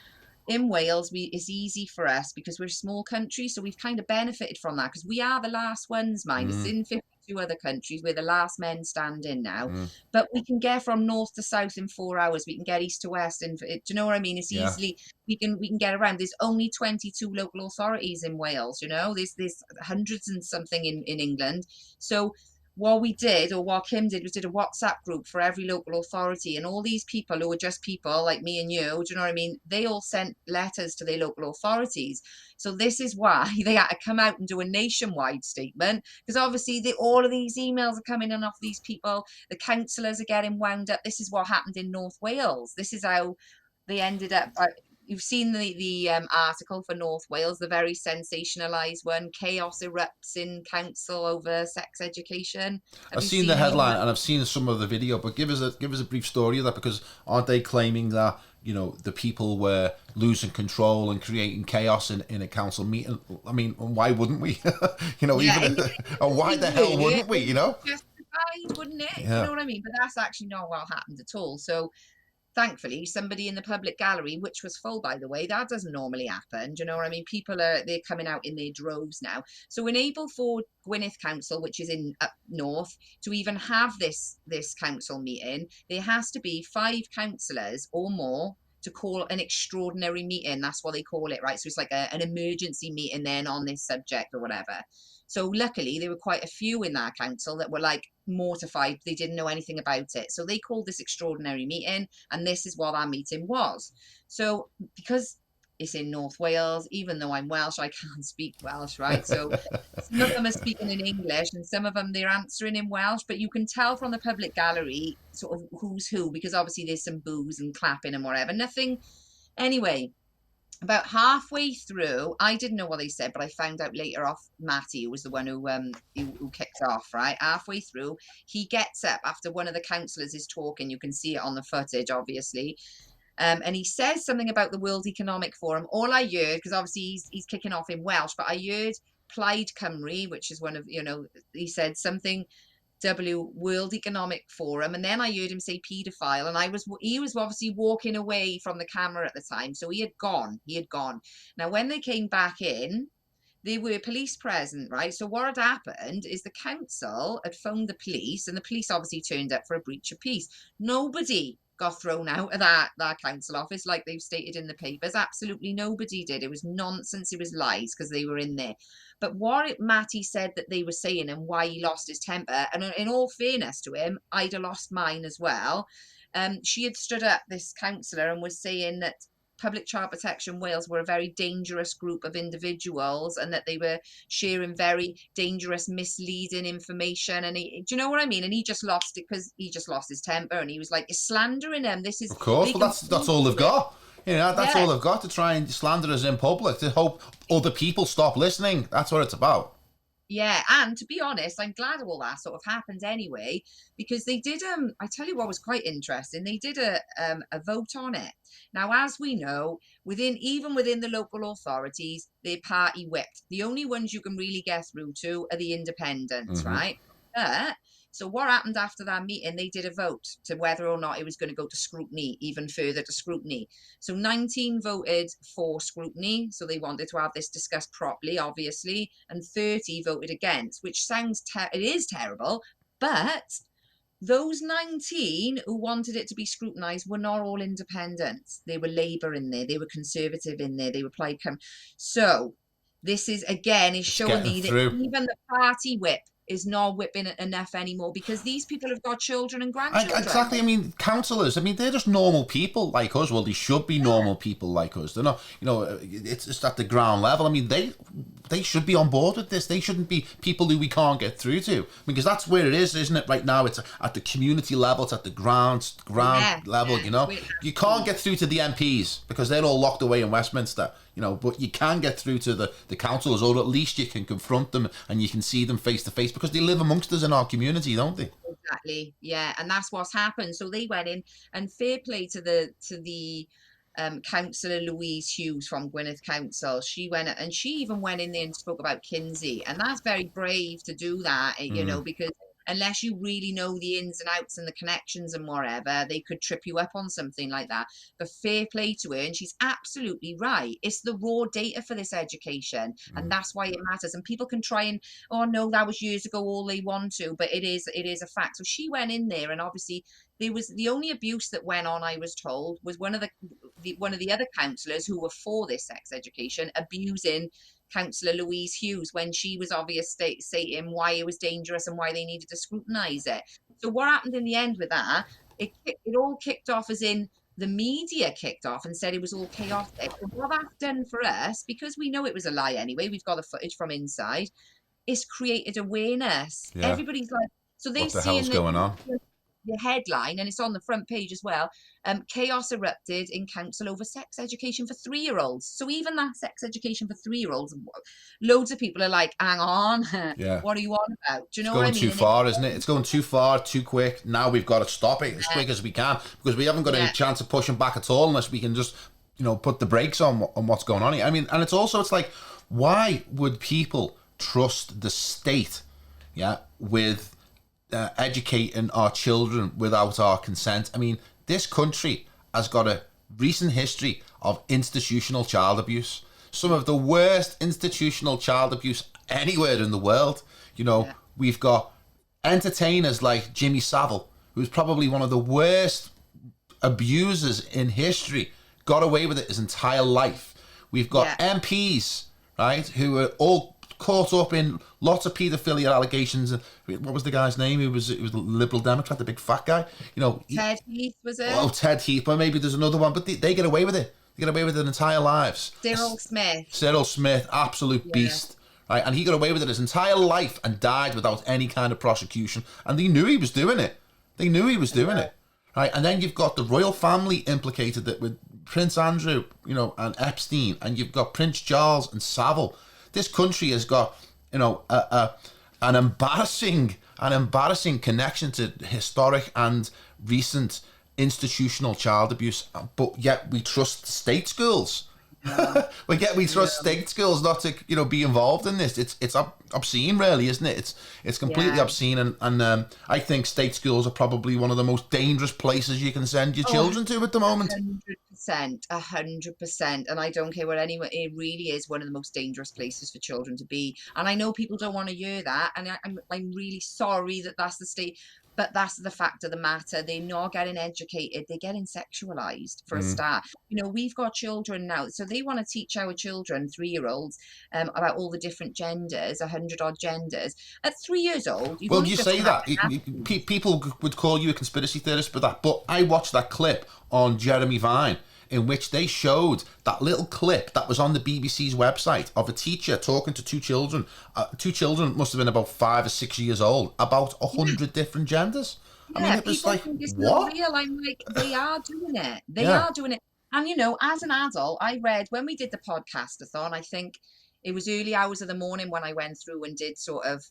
in Wales, it's easy for us because we're a small country, so we've kind of benefited from that because we are the last ones, mind. It's Mm, in 52 other countries. We're the last men standing now, mm, but we can get from north to south in 4 hours. We can get east to west, and do you know what I mean? It's yeah. easily we can get around. There's only 22 local authorities in Wales. You know, there's hundreds and something in England. So what we did, or what Kim did, was did a WhatsApp group for every local authority, and all these people who were just people like me and you, do you know what I mean? They all sent letters to their local authorities. So this is why they had to come out and do a nationwide statement, because obviously all of these emails are coming in off these people. The councillors are getting wound up. This is what happened in North Wales. This is how they ended up. You've seen the article for North Wales, the very sensationalised one. Chaos erupts in council over sex education. Have I've you seen the seen any of headline that? and I've seen some of the video, but give us a brief story of that, because aren't they claiming that, you know, the people were losing control and creating chaos in a council meeting? I mean, why wouldn't we? You know, Yeah, even and and why the hell wouldn't we? You know? justified, wouldn't it? Do you Yeah. know what I mean? But that's actually not what happened at all. So thankfully, somebody in the public gallery, which was full, by the way, that doesn't normally happen. Do you know what I mean? They're coming out in their droves now. So enable for Gwynedd Council, which is in up north, to even have this council meeting, there has to be 5 councillors or more to call an extraordinary meeting. That's what they call it, right? So it's like an emergency meeting then on this subject or whatever. So luckily, there were quite a few in that council that were like mortified. They didn't know anything about it. So they called this extraordinary meeting, and this is what our meeting was. So because it's in North Wales, even though I'm Welsh, I can't speak Welsh, right? So some of them are speaking in English and some of them they're answering in Welsh, but you can tell from the public gallery sort of who's who, because obviously there's some boos and clapping and whatever. Nothing. Anyway, about halfway through, I didn't know what they said, but I found out later off. Matty, who was the one who kicked off, right? Halfway through, he gets up after one of the councillors is talking. You can see it on the footage, obviously. And he says something about the World Economic Forum. All I heard, because obviously he's kicking off in Welsh, but I heard Plaid Cymru, which is one of, you know, he said something World Economic Forum, and then I heard him say paedophile, and he was obviously walking away from the camera at the time, so he had gone. Now when they came back in, there were police present, right? So what had happened is the council had phoned the police, and the police obviously turned up for a breach of peace. Nobody got thrown out of that council office like they've stated in the papers. Absolutely nobody did. It was nonsense. It was lies because they were in there. But what Matty said that they were saying and why he lost his temper, and in all fairness to him, I'd have lost mine as well. She had stood up, this councillor, and was saying that Public Child Protection Wales were a very dangerous group of individuals and that they were sharing very dangerous, misleading information. And do you know what I mean? And he just lost it because he just lost his temper and he was like, you're slandering them. This is, Of course. they Well, can that's all they've got. You know, that's yeah. all they've got, to try and slander us in public to hope other people stop listening. That's what it's about. Yeah, and to be honest, I'm glad all that sort of happened anyway, because they did I tell you what was quite interesting. They did a vote on it. Now, as we know, even within the local authorities, they're party whipped. The only ones you can really get through to are the independents, Hmm. right? But so what happened after that meeting? They did a vote to whether or not it was going to go to scrutiny, even further to scrutiny. So 19 voted for scrutiny, so they wanted to have this discussed properly, obviously, and 30 voted against, which sounds it is terrible, but those 19 who wanted it to be scrutinised were not all independents. They were Labour in there, they were Conservative in there, they were Plaid Cymru. So this is again is It's showing getting me that through. even the party whip is not whipping enough anymore, because these people have got children and grandchildren. Exactly. I mean, councillors, I mean, they're just normal people like us. Well, they should be normal people like us. They're not, you know, it's at the ground level. I mean, they should be on board with this. They shouldn't be people who we can't get through to, because that's where it is, isn't it? Right now, it's at the community level, it's at the ground level. You know, you can't get through to the MPs because they're all locked away in Westminster. You know, but you can get through to the councillors, or at least you can confront them and you can see them face to face, because they live amongst us in our community, don't they? Exactly. Yeah, and that's what's happened. So they went in, and fair play to the councillor Louise Hughes from Gwynedd Council. She went, and she even went in there and spoke about Kinsey, and that's very brave to do that, Mm. because unless you really know the ins and outs and the connections and whatever, they could trip you up on something like that. But fair play to her, and she's absolutely right. It's the raw data for this education, and that's why it matters. And people can try and, oh no, that was years ago, all they want to, but it is a fact. So she went in there, and obviously there was the only abuse that went on, I was told, was one of the other councillors who were for this sex education abusing Councillor Louise Hughes when she was obviously stating why it was dangerous and why they needed to scrutinise it. So what happened in the end with that? It all kicked off, as in the media kicked off and said it was all chaotic. And what that's done for us, because we know it was a lie anyway, we've got the footage from inside, it's created awareness. Yeah. Everybody's like, so they've What the hell's seen going on? the headline, and it's on the front page as well. Chaos erupted in council over sex education for 3-year-olds. So even that sex education for 3-year-olds, loads of people are like, hang on, Yeah. what are you on about? Do you know Going what I mean? too far, isn't it? It's going too far, too quick. Now we've got to stop it as quick as we can, because we haven't got any chance of pushing back at all unless we can just, put the brakes on what's going on here. I mean, and it's like, why would people trust the state, with educating our children without our consent? I mean, this country has got a recent history of institutional child abuse. Some of the worst institutional child abuse anywhere in the world. We've got entertainers like Jimmy Savile, who's probably one of the worst abusers in history, got away with it his entire life. We've got MPs, right, who are all caught up in lots of paedophilia allegations. What was the guy's name? It was a Liberal Democrat, the big fat guy. Ted Heath, was it? Oh, Ted Heath. But maybe there's another one. But they get away with it. They get away with it their entire lives. Cyril Smith, absolute beast. Right, and he got away with it his entire life and died without any kind of prosecution. And they knew he was doing it. Right, and then you've got the royal family implicated that with Prince Andrew, and Epstein, and you've got Prince Charles and Savile. This country has got, an embarrassing connection to historic and recent institutional child abuse, but yet we trust state schools. We trust state schools not to, be involved in this. It's obscene, really, isn't it? It's completely obscene, and I think state schools are probably one of the most dangerous places you can send your children to at the moment. 100%, and I don't care what anyone. It really is one of the most dangerous places for children to be. And I know people don't want to hear that, and I'm really sorry that that's the state. But that's the fact of the matter. They're not getting educated. They're getting sexualized for a start. We've got children now. So they want to teach our children, 3-year-olds, about all the different genders, 100 odd genders. At 3 years old, you say that. People would call you a conspiracy theorist for that. But I watched that clip on Jeremy Vine, in which they showed that little clip that was on the BBC's website of a teacher talking to two children. Two children must have been about 5 or 6 years old, about 100 different genders. I mean, it was like, what? Real. I'm like, they are doing it. They are doing it. And, as an adult, I read, when we did the podcast-a-thon, I think it was early hours of the morning when I went through and did sort of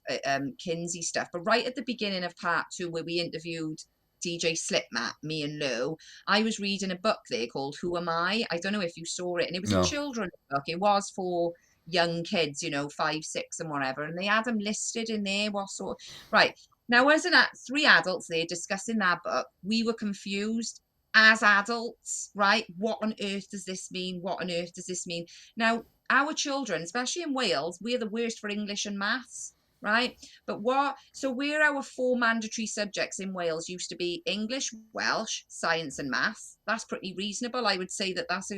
Kinsey stuff. But right at the beginning of part 2, where we interviewed DJ Slipmat, me and Lou, I was reading a book there called Who Am I? I don't know if you saw it. And it was a children's book. It was for young kids, 5, 6 and whatever. And they had them listed in there. What sort? Right. Now, as 3 adults there discussing that book, we were confused as adults, right? What on earth does this mean? What on earth does this mean? Now, our children, especially in Wales, we're the worst for English and maths. Right, but where our 4 mandatory subjects in Wales used to be English, Welsh, science and maths. That's pretty reasonable. I would say that's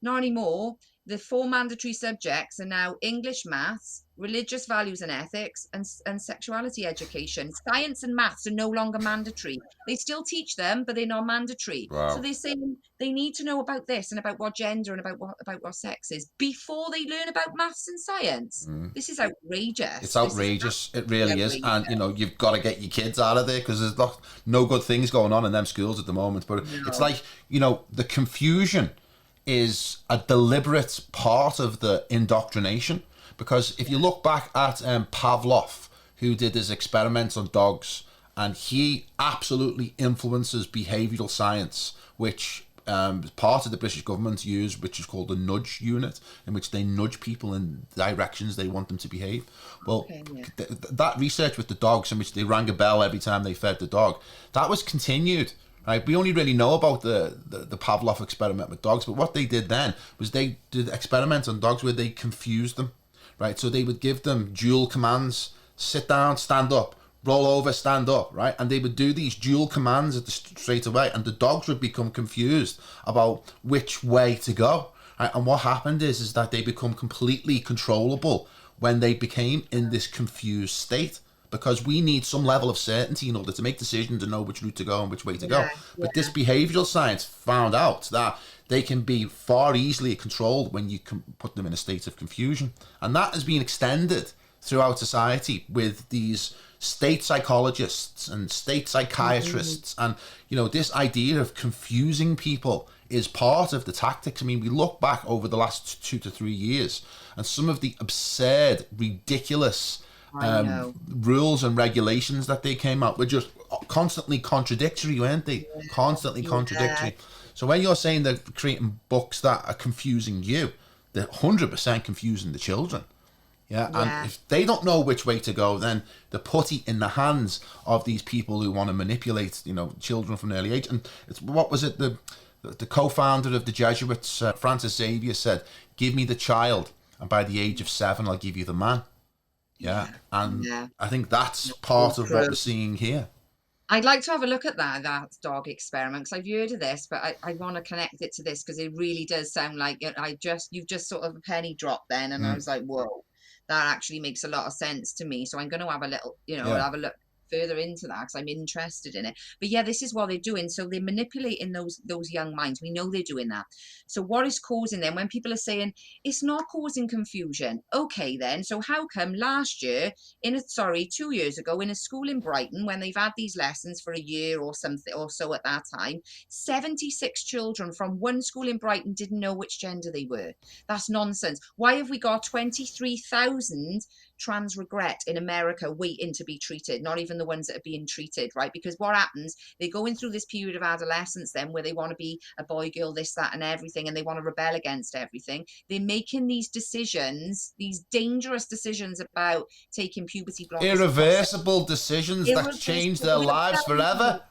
not anymore. The 4 mandatory subjects are now English, maths, religious values and ethics, and sexuality education. Science and maths are no longer mandatory. They still teach them, but they're not mandatory. Wow. So they're saying they need to know about this and about what gender and about what sex is before they learn about maths and science. This is outrageous. It's outrageous. It really is. And, you've got to get your kids out of there, because there's no good things going on in them schools at the moment. But it's like, the confusion is a deliberate part of the indoctrination, because if you look back at Pavlov, who did his experiments on dogs, and he absolutely influences behavioural science, which part of the British government use, which is called the nudge unit, in which they nudge people in directions they want them to behave. Well, Okay, yeah. that research with the dogs, in which they rang a bell every time they fed the dog, that was continued. Right? We only really know about the Pavlov experiment with dogs, but what they did then was they did experiments on dogs where they confused them. Right? So they would give them dual commands: sit down, stand up, roll over, stand up, right? And they would do these dual commands at the straight away, and the dogs would become confused about which way to go. Right? And what happened is that they become completely controllable when they became in this confused state, because we need some level of certainty in order to make decisions and know which route to go and which way to go. But this behavioral science found out that they can be far easily controlled when you can put them in a state of confusion. And that has been extended throughout society with these state psychologists and state psychiatrists. And, you know, this idea of confusing people is part of the tactics. I mean, we look back over the last 2 to 3 years and some of the absurd, ridiculous rules and regulations that they came up with, just constantly contradictory, weren't they? Constantly contradictory. So when you're saying they're creating books that are confusing you, they're 100% confusing the children. And if they don't know which way to go, then they're putty in the hands of these people who want to manipulate, you know, children from an early age. And it's, what was it, the co-founder of the Jesuits, Francis Xavier, said, "Give me the child, and by the age of 7, I'll give you the man." I think that's part of what we're seeing here. I'd like to have a look at that dog experiment, because I've heard of this, but I want to connect it to this, because it really does sound like you've just sort of a penny dropped then, and I was like, whoa, that actually makes a lot of sense to me. So I'm going to have a little, have a look further into that, because I'm interested in it. But yeah, this is what they're doing. So they're manipulating those young minds. We know they're doing that. So what is causing them, when people are saying it's not causing confusion? Okay, then, so how come last year 2 years ago in a school in Brighton, when they've had these lessons for a year or something or so at that time, 76 children from one school in Brighton didn't know which gender they were? That's nonsense. Why have we got 23,000 trans regret in America waiting to be treated? Not even the ones that are being treated, right? Because what happens, they're going through this period of adolescence then where they want to be a boy, girl, this, that, and everything, and they want to rebel against everything. They're making these decisions, these dangerous decisions about taking puberty blockers. Irreversible decisions that change their lives forever.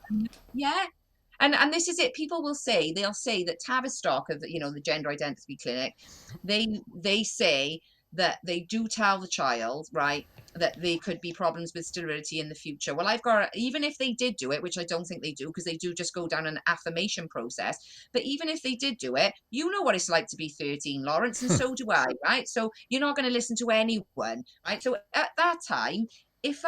Yeah. And this is it. People will say, they'll say that Tavistock, of the Gender Identity Clinic, they say that they do tell the child, right, that there could be problems with sterility in the future. Well, even if they did do it, which I don't think they do, because they do just go down an affirmation process, but even if they did do it, you know what it's like to be 13, Lawrence, and so do I, right? So you're not going to listen to anyone, right? So at that time, if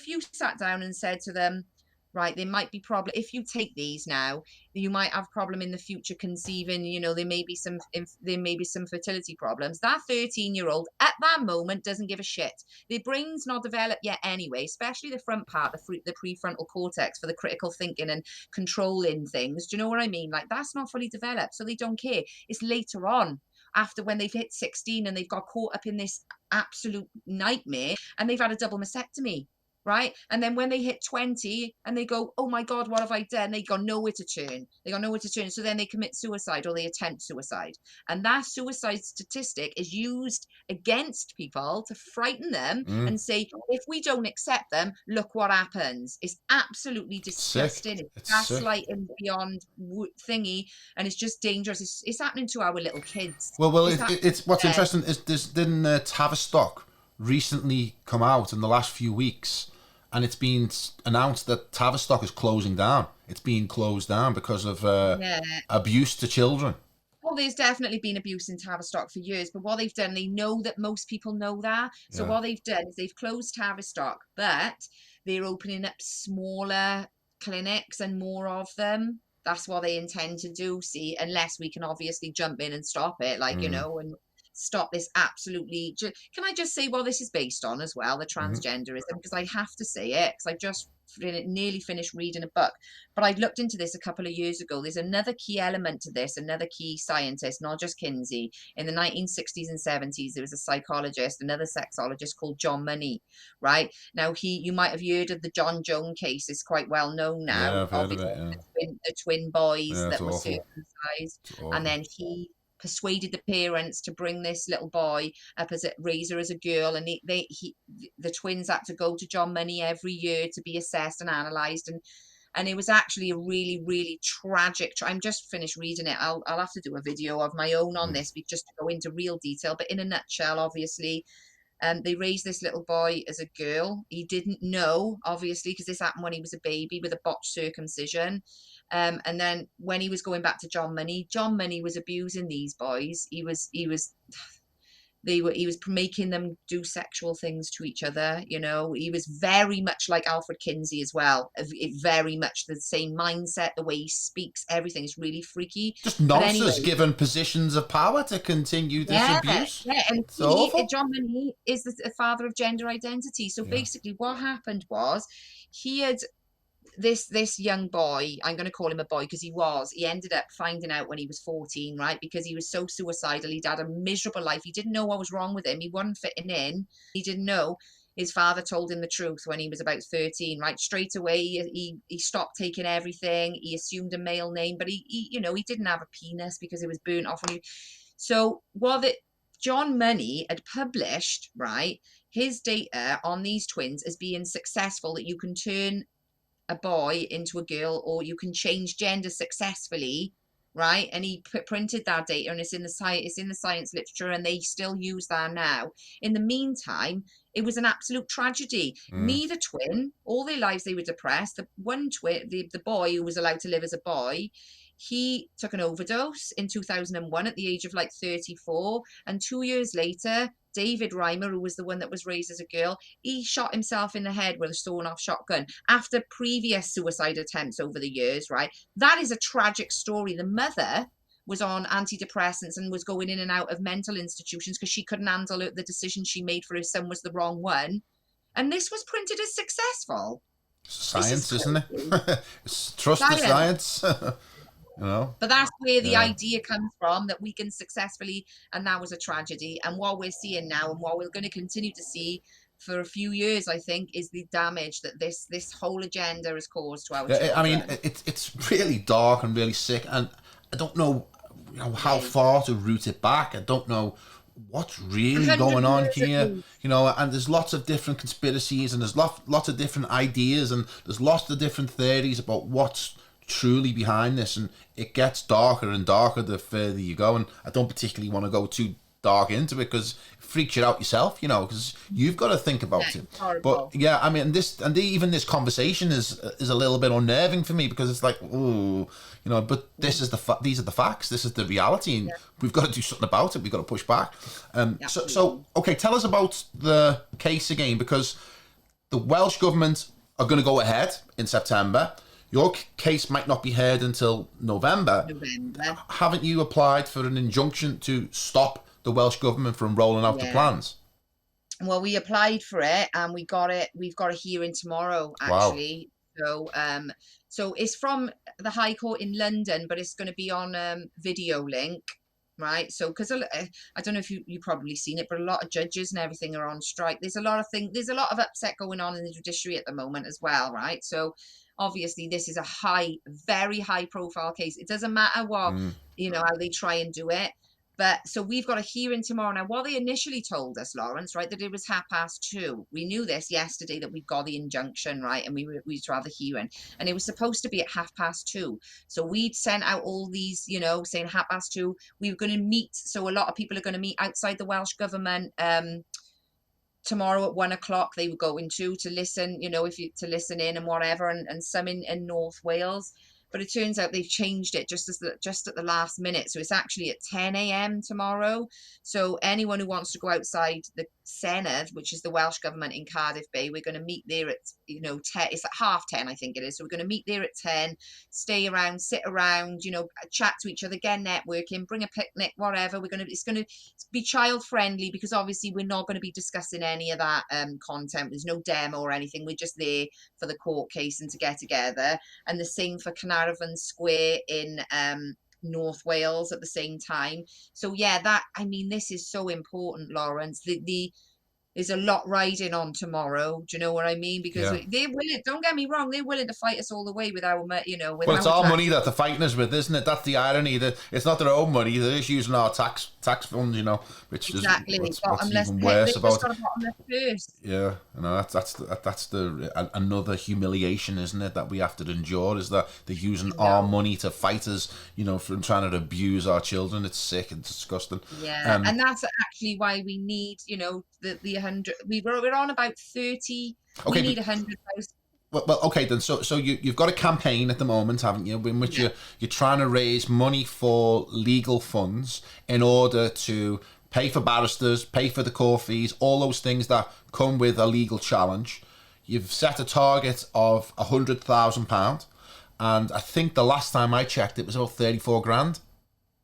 you sat down and said to them, right, there might be problem if you take these now, you might have problem in the future conceiving, there may be some fertility problems. That 13-year-old at that moment doesn't give a shit. Their brain's not developed yet anyway, especially the front part, the prefrontal cortex, for the critical thinking and controlling things. Do you know what I mean? Like, that's not fully developed, so they don't care. It's later on, after, when they've hit 16 and they've got caught up in this absolute nightmare and they've had a double mastectomy. Right. And then when they hit 20 and they go, oh my God, what have I done? They got nowhere to turn. So then they commit suicide, or they attempt suicide. And that suicide statistic is used against people to frighten them and say, if we don't accept them, look what happens. It's absolutely disgusting. It's gaslighting beyond thingy. And it's just dangerous. It's happening to our little kids. Well, it's what's interesting is didn't Tavistock recently come out in the last few weeks, and it's been announced that Tavistock is closing down. It's being closed down because of abuse to children. Well, there's definitely been abuse in Tavistock for years, but what they've done, they know that most people know that. So what they've done is they've closed Tavistock, but they're opening up smaller clinics and more of them. That's what they intend to do, see, unless we can obviously jump in and stop it, and stop this absolutely. Can I just say what this is based on as well, the transgenderism, because I have to say it, because I've just nearly finished reading a book. But I looked into this a couple of years ago. There's another key element to this, another key scientist, not just Kinsey. In the 1960s and 70s, there was a psychologist, another sexologist called John Money, right? Now, you might have heard of the John Joan case. It's quite well known Yeah, now. I've heard of Obviously, it. Yeah, the twin boys yeah, it's that were awful. circumcised. It's And awful. then he persuaded the parents to bring this little boy up as raise her as a girl, and the twins had to go to John Money every year to be assessed and analysed, and it was actually a really, really tragic. I'm just finished reading it. I'll have to do a video of my own on this, just to go into real detail. But in a nutshell, obviously, they raised this little boy as a girl. He didn't know, obviously, because this happened when he was a baby with a botched circumcision. And then when he was going back to John Money was abusing these boys. He was making them do sexual things to each other. He was very much like Alfred Kinsey as well. Very much the same mindset, the way he speaks, everything is really freaky. Just But nonsense, anyway, given positions of power to continue this yeah, abuse. yeah, and It's awful. John Money is the father of gender identity. So Yeah. basically, what happened was he had this young boy. I'm going to call him a boy because he ended up finding out when he was 14, right? Because he was so suicidal. He'd had a miserable life. He didn't know what was wrong with him. He wasn't fitting in. He didn't know. His father told him the truth when he was about 13, right? Straight away, he stopped taking everything. He assumed a male name, but he didn't have a penis because it was burnt off when he. So while John Money had published, right, his data on these twins as being successful, that you can turn a boy into a girl, or you can change gender successfully, right? And he printed that data, and it's in the science literature, and they still use that now. In the meantime, it was an absolute tragedy. Neither twin, all their lives they were depressed. The one twin, the boy who was allowed to live as a boy, he took an overdose in 2001 at the age of like 34, and 2 years later, David Reimer, who was the one that was raised as a girl, he shot himself in the head with a sawn-off shotgun after previous suicide attempts over the years, right? That is a tragic story. The mother was on antidepressants and was going in and out of mental institutions because she couldn't handle the decision she made for her son was the wrong one. And this was printed as successful. Science, isn't it? Trust the science. But that's where the idea comes from, that we can successfully, and that was a tragedy. And what we're seeing now, and what we're going to continue to see for a few years, I think, is the damage that this whole agenda has caused to our children. I mean, it's really dark and really sick, and I don't know, how far to root it back. I don't know what's really going on here, and there's lots of different conspiracies, and there's lots of different ideas, and there's lots of different theories about what's truly behind this, and it gets darker and darker the further you go. And I don't particularly want to go too dark into it because it freaks you out yourself, because you've got to think about it. But yeah, I mean, even this conversation is a little bit unnerving for me, because it's like, ooh, but these are the facts, this is the reality, and we've got to do something about it. We've got to push back. So okay, tell us about the case again, because the Welsh government are going to go ahead in September. Your case might not be heard until November. Haven't you applied for an injunction to stop the Welsh government from rolling out the plans? Well, we applied for it and we got it. We've got a hearing tomorrow, actually. Wow. So it's from the High Court in London, but it's going to be on video link, right? So because I don't know if you've probably seen it, but a lot of judges and everything are on strike. There's a lot of upset going on in the judiciary at the moment as well, right? So obviously this is a very high profile case. It doesn't matter what, how they try and do it. But so we've got a hearing tomorrow. Now, what they initially told us, Lawrence, right, that it was 2:30. We knew this yesterday, that we got the injunction, right, and we'd have the hearing, and it was supposed to be at 2:30. So we'd sent out all these, saying 2:30. We were going to meet. So a lot of people are going to meet outside the Welsh government tomorrow at 1:00. They were going to listen, to listen in and whatever, and some in North Wales. But it turns out they've changed it just at the last minute. So it's actually at 10 a.m. tomorrow. So anyone who wants to go outside the Senedd, which is the Welsh government in Cardiff Bay. We're going to meet there at 10. It's at 10:30, I think it is. So we're going to meet there at 10, stay around, sit around, chat to each other, get networking, bring a picnic, whatever. It's going to be child friendly, because obviously we're not going to be discussing any of that content. There's no demo or anything. We're just there for the court case and to get together. And the same for Carnarvon Square in North Wales at the same time. So yeah, this is so important, Lawrence. There's a lot riding on tomorrow. Do you know what I mean? Because they're willing, don't get me wrong, they're willing to fight us all the way with our, with well, it's our our tax. money that they're fighting us with, isn't it? That's the irony, that it's not their own money, they're just using our tax funds, which exactly. is what's even worse about it. First. Yeah, that's another humiliation, isn't it, that we have to endure, is that they're using our money to fight us, from trying to abuse our children. It's sick and disgusting. Yeah, and that's actually why we need, the 100. We're on about 30. Okay, we need 100,000. Well, okay then. So you've got a campaign at the moment, haven't you, in which you're trying to raise money for legal funds in order to pay for barristers, pay for the court fees, all those things that come with a legal challenge. You've set a target of £100,000, and I think the last time I checked, it was about 34 grand.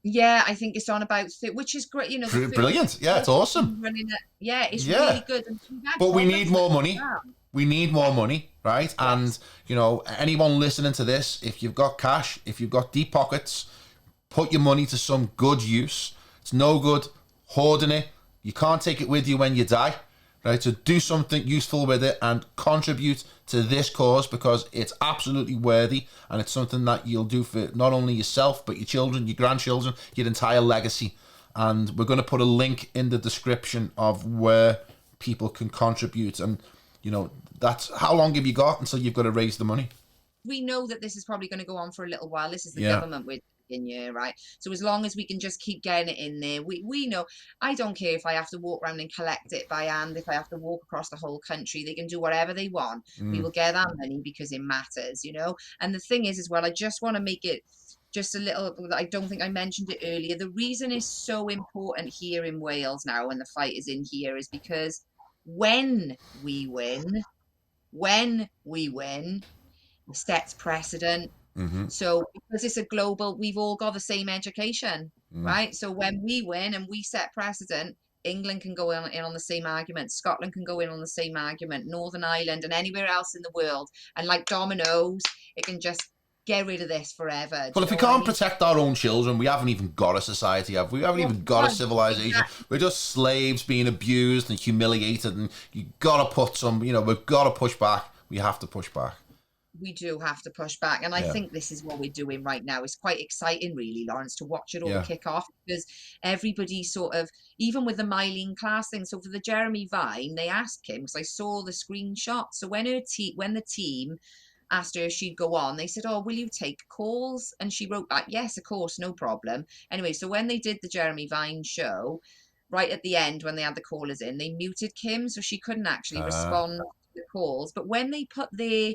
Yeah, I think it's on about, which is great. Brilliant. Yeah, it's awesome. It's really good. But we need more money. We need more money, right? Yes. And, anyone listening to this, if you've got cash, if you've got deep pockets, put your money to some good use. It's no good hoarding it. You can't take it with you when you die, right? So do something useful with it and contribute to this cause, because it's absolutely worthy, and it's something that you'll do for not only yourself, but your children, your grandchildren, your entire legacy. And we're going to put a link in the description of where people can contribute. And, that's how long have you got until you've got to raise the money? We know that this is probably going to go on for a little while. This is the government we're in here, right? So as long as we can just keep getting it in there, we know. I don't care if I have to walk around and collect it by hand, if I have to walk across the whole country. They can do whatever they want. We will get that money because it matters, And the thing is, as well, I just want to make it just a little, I don't think I mentioned it earlier. The reason it's so important here in Wales now, and the fight is in here, is because when we win, it sets precedent. So because it's a global, we've all got the same education, right? So when we win and we set precedent, England can go in on the same argument, Scotland can go in on the same argument, Northern Ireland and anywhere else in the world, and like dominoes, it can just get rid of this forever. Well, if we can't protect our own children, we haven't even got a society, have we? We haven't even got a civilization. Exactly. We're just slaves being abused and humiliated, and you've got to put some, we've got to push back. We have to push back. We do have to push back. And I think this is what we're doing right now. It's quite exciting, really, Lawrence, to watch it all kick off, because everybody sort of, even with the Mylene class thing, so for the Jeremy Vine, they asked him, because I saw the screenshot. So when the team asked her if she'd go on, they said, "Oh, will you take calls?" And she wrote back, "Yes, of course, no problem." Anyway, so when they did the Jeremy Vine show, right at the end, when they had the callers in, they muted Kim, so she couldn't actually respond to the calls. But when they put their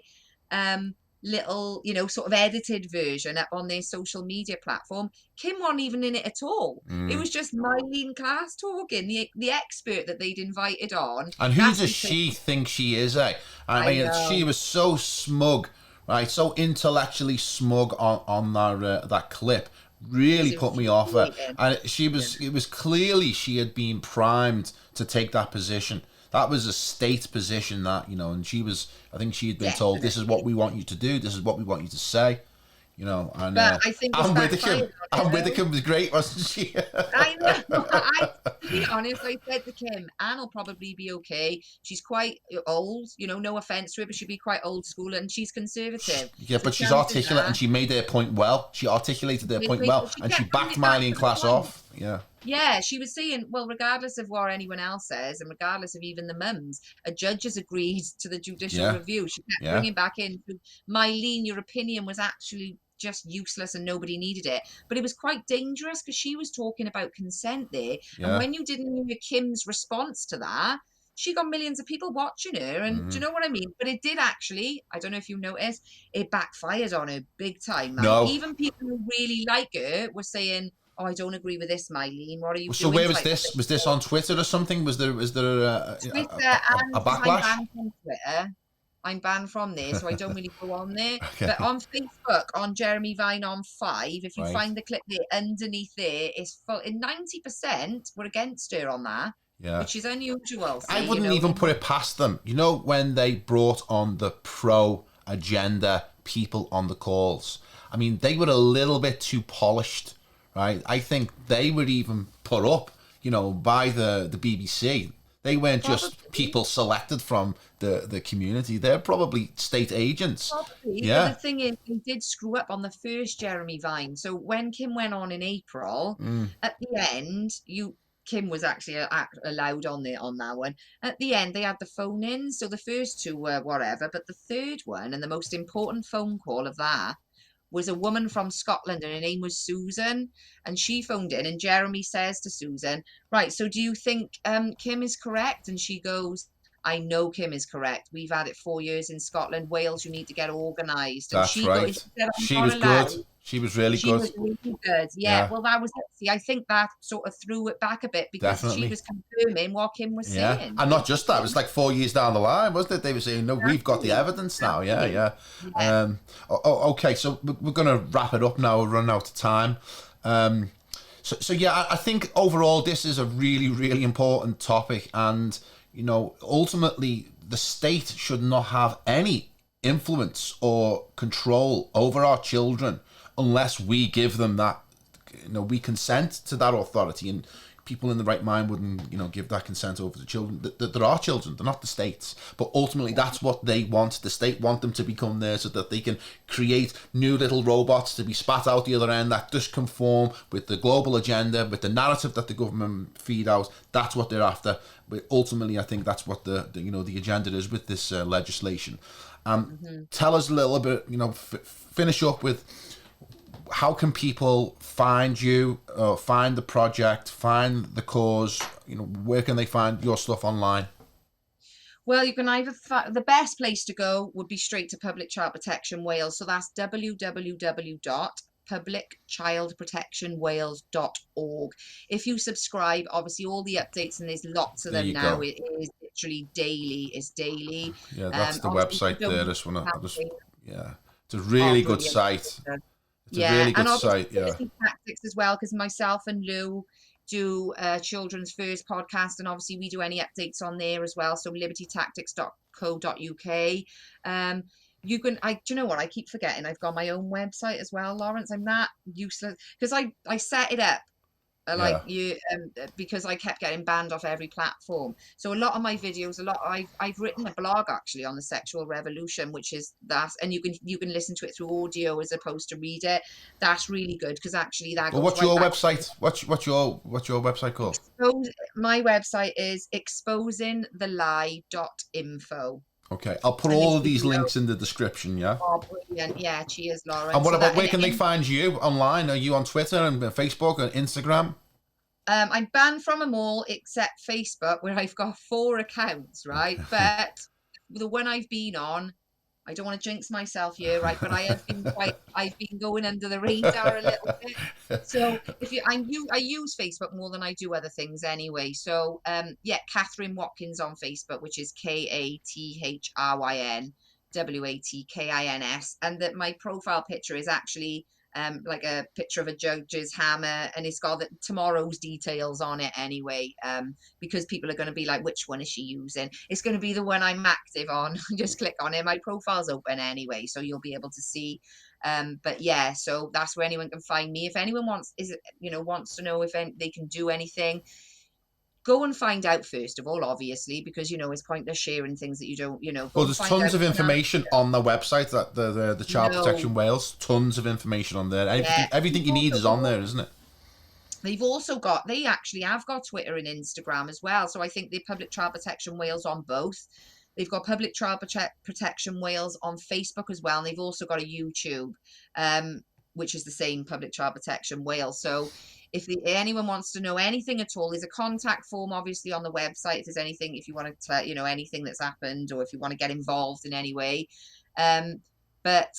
little, sort of edited version up on their social media platform, Kim wasn't even in it at all. It was just Mylene Class talking, the expert that they'd invited on. And who does she think she is, eh? I mean, she was so smug, right? So intellectually smug on that clip. Really put me off her. And it was clearly she had been primed to take that position. That was a state position, that, and I think she had been told, this is what we want you to do, this is what we want you to say, and but I think Anne Widdecombe was great, wasn't she? I know. To be honest, I said to Kim, Anne will probably be okay. She's quite old, no offense to her, but she'd be quite old school, and she's conservative. Yeah, but she's articulate, and she made her point well. She articulated her point well, and she backed Mylene Class off. Yeah, she was saying, well, regardless of what anyone else says, and regardless of even the mums, a judge has agreed to the judicial review. She kept bringing back in, Mylene, your opinion was actually just useless and nobody needed it. But it was quite dangerous, because she was talking about consent there. And when you didn't hear Kim's response to that, she got millions of people watching her. And do you know what I mean? But it did actually, I don't know if you noticed, it backfired on her big time, man. No. Even people who really like her were saying, oh, I don't agree with this, Mylene. What are you So doing? where was Type of this? thing. Was this on Twitter or something? Was there Twitter, a and because I'm backlash? banned from Twitter, I'm banned from there, so I don't really go on there. But Okay, on Facebook, on Jeremy Vine on 5, if you right. find the clip there, underneath there, it's full. In 90% were against her on that, Yeah. which is unusual. I See, you wouldn't know, even put normally it past them. You know, when they brought on the pro agenda people on the calls, I mean, they were a little bit too polished, right? I think they were even put up, by the BBC. They weren't just probably. people selected from the community. They're probably state agents. Probably, but the Yeah. thing is, they did screw up on the first Jeremy Vine. So when Kim went on in April, Mm, at the end, Kim was actually allowed on there on that one. At the end, they had the phone in, so the first two were whatever, but the third one and the most important phone call of that was a woman from Scotland, and her name was Susan, and she phoned in, and Jeremy says to Susan, right, so do you think Kim is correct? And she goes, I know Kim is correct. We've had it 4 years in Scotland. Wales, you need to get organised. And that's she goes, right. she said, I'm She not was good. allowed. She was really She good. was really good. Yeah, Yeah, well, that was it. See, I think that sort of threw it back a bit because she definitely. was confirming what Kim was Yeah, saying, and not just that. It was basically. like 4 years down the line, wasn't it? They were saying, "No, we've got the Exactly. evidence now." Yeah, Exactly. yeah. Yeah. Okay, so we're going to wrap it up now. We're running out of time. So yeah, I think overall this is a really, really important topic, and ultimately the state should not have any influence or control over our children unless we give them that. We consent to that authority, and people in the right mind wouldn't give that consent over to children. There are children, they're not the states, but ultimately that's what they want. The state want them to become there so that they can create new little robots to be spat out the other end that just conform with the global agenda, with the narrative that the government feed out. That's what they're after. But ultimately I think that's what the agenda is with this legislation. Tell us a little bit, finish up with, how can people find you, find the project, find the cause? Where can they find your stuff online? Well, you can either the best place to go would be straight to Public Child Protection Wales. So that's www.publicchildprotectionwales.org. If you subscribe, obviously all the updates, and there's lots of There them you now. go. It is literally daily. It's daily. Yeah, that's the Obviously, if you website don't there. need This one, to yeah, it's a oh, really good brilliant. site. It's a Yeah, really and good obviously site. Yeah. Liberty Tactics as well, because myself and Lou do Children's First podcast, and obviously we do any updates on there as well. So libertytactics.co.uk. You can, do you know what? I keep forgetting I've got my own website as well, Lawrence. I'm that useless because I set it up like Yeah. you because I kept getting banned off every platform. So a lot of my videos, I've written a blog actually on the sexual revolution, which is that, and you can listen to it through audio as opposed to read it. That's really good because actually that Well, goes what's right your back. website? What's your website called? My website is exposingthelie.info. Okay, I'll put And all there's of these video. links in the description. Yeah. Oh, brilliant. Yeah, cheers, And Lauren. what So about, that where can they find you online? Are you on Twitter and Facebook and Instagram? I'm banned from them all except Facebook, where I've got 4 accounts, right? But the one I've been on, I don't want to jinx myself here, right? But I've been going under the radar a little bit. So I use Facebook more than I do other things anyway. So yeah, Kathryn Watkins on Facebook, which is KathrynWatkins, and that my profile picture is actually like a picture of a judge's hammer, and it's got tomorrow's details on it anyway, because people are going to be like, which one is she using? It's going to be the one I'm active on. Just click on it. My profile's open anyway, so you'll be able to see. But yeah, so that's where anyone can find me. If anyone wants to know if they can do anything, go and find out first of all, obviously, because it's pointless sharing things that you don't, go Well, and there's find out. tons of information on the website, that the Child No, Protection Wales. Tons of information on there. yeah. Everything you need is on there, isn't it? They actually have got Twitter and Instagram as well. So I think the Public Child Protection Wales on both. They've got Public Child Protection Wales on Facebook as well. And they've also got a YouTube, which is the same, Public Child Protection Wales. So if anyone wants to know anything at all, there's a contact form obviously on the website. If there's anything, if you want to, anything that's happened, or if you want to get involved in any way. But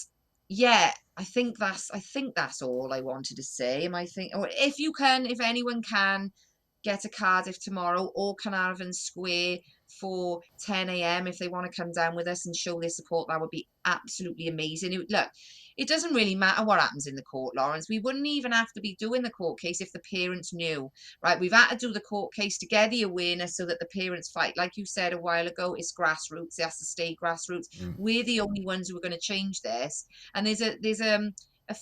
yeah, I think that's all I wanted to say. And I think, or if anyone can get a Cardiff tomorrow or Carnarvon Square for 10 a.m. if they want to come down with us and show their support, that would be absolutely amazing. Look, it doesn't really matter what happens in the court, Lawrence. We wouldn't even have to be doing the court case if the parents knew, right? We've had to do the court case to get the awareness so that the parents fight. Like you said a while ago, it's grassroots. It has to stay grassroots. Mm. We're the only ones who are going to change this. And there's a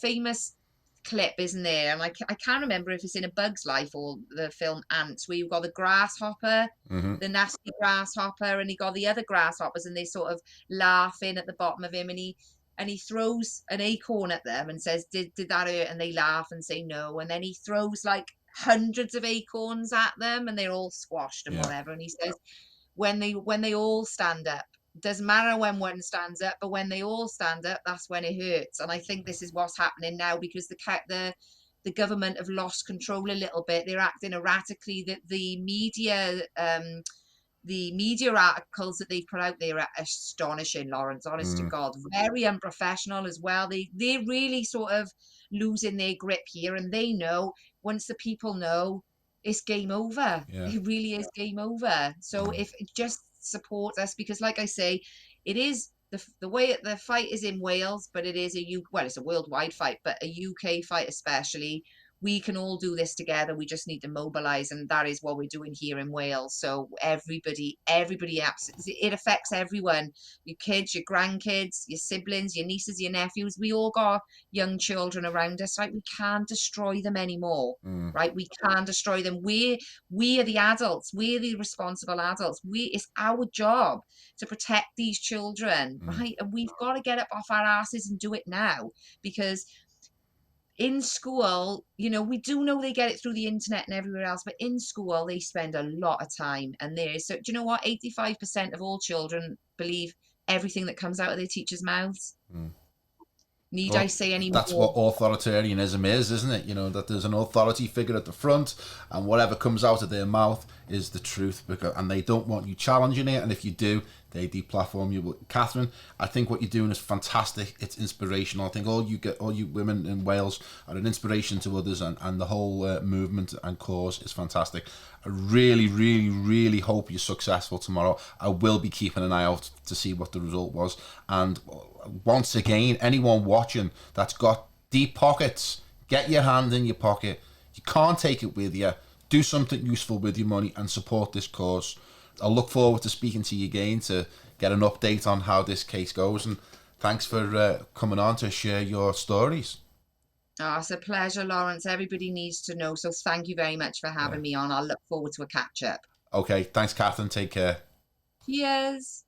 famous clip, isn't there? And I can't remember if it's in A Bug's Life or the film Ants, where you've got the grasshopper, Mm-hmm. the nasty grasshopper, and you got the other grasshoppers, and they sort of laughing at the bottom of him, and he throws an acorn at them and says, did that hurt? And they laugh and say no. And then he throws like hundreds of acorns at them and they're all squashed and Yeah. whatever. And he says, when they all stand up, doesn't matter when one stands up, but when they all stand up, that's when it hurts. And I think this is what's happening now, because the government have lost control a little bit. They're acting erratically. That the media articles that they've put out there are astonishing, Lawrence, honest to God. Very unprofessional as well. They're really sort of losing their grip here, and they know, once the people know, it's game over. Yeah. It really is game over. So if just support us, because like I say, it is the way the fight is in Wales, but it is it's a worldwide fight, but a UK fight especially. We can all do this together. We just need to mobilize, and that is what we're doing here in Wales. So everybody, it affects everyone. Your kids, your grandkids, your siblings, your nieces, your nephews. We all got young children around us, right? We can't destroy them anymore, right? We can't destroy them. We are the adults. We're the responsible adults. It's our job to protect these children, right? And we've got to get up off our asses and do it now, because in school, we do know they get it through the internet and everywhere else, but in school they spend a lot of time. And so do you know what? 85% of all children believe everything that comes out of their teachers' mouths. Need I say any That's more? what authoritarianism is, isn't it? That there's an authority figure at the front, and whatever comes out of their mouth is the truth, and they don't want you challenging it, and if you do, they deplatform you. But Kathryn, I think what you're doing is fantastic. It's inspirational. I think all you women in Wales are an inspiration to others, and the whole movement and cause is fantastic. I really, really, really hope you're successful tomorrow. I will be keeping an eye out to see what the result was. And once again, anyone watching that's got deep pockets, get your hand in your pocket. You can't take it with you. Do something useful with your money and support this cause. I look forward to speaking to you again to get an update on how this case goes. And thanks for coming on to share your stories. Oh, it's a pleasure, Lawrence. Everybody needs to know. So thank you very much for having me on. I'll look forward to a catch up. Okay, thanks, Kathryn. Take care. Cheers.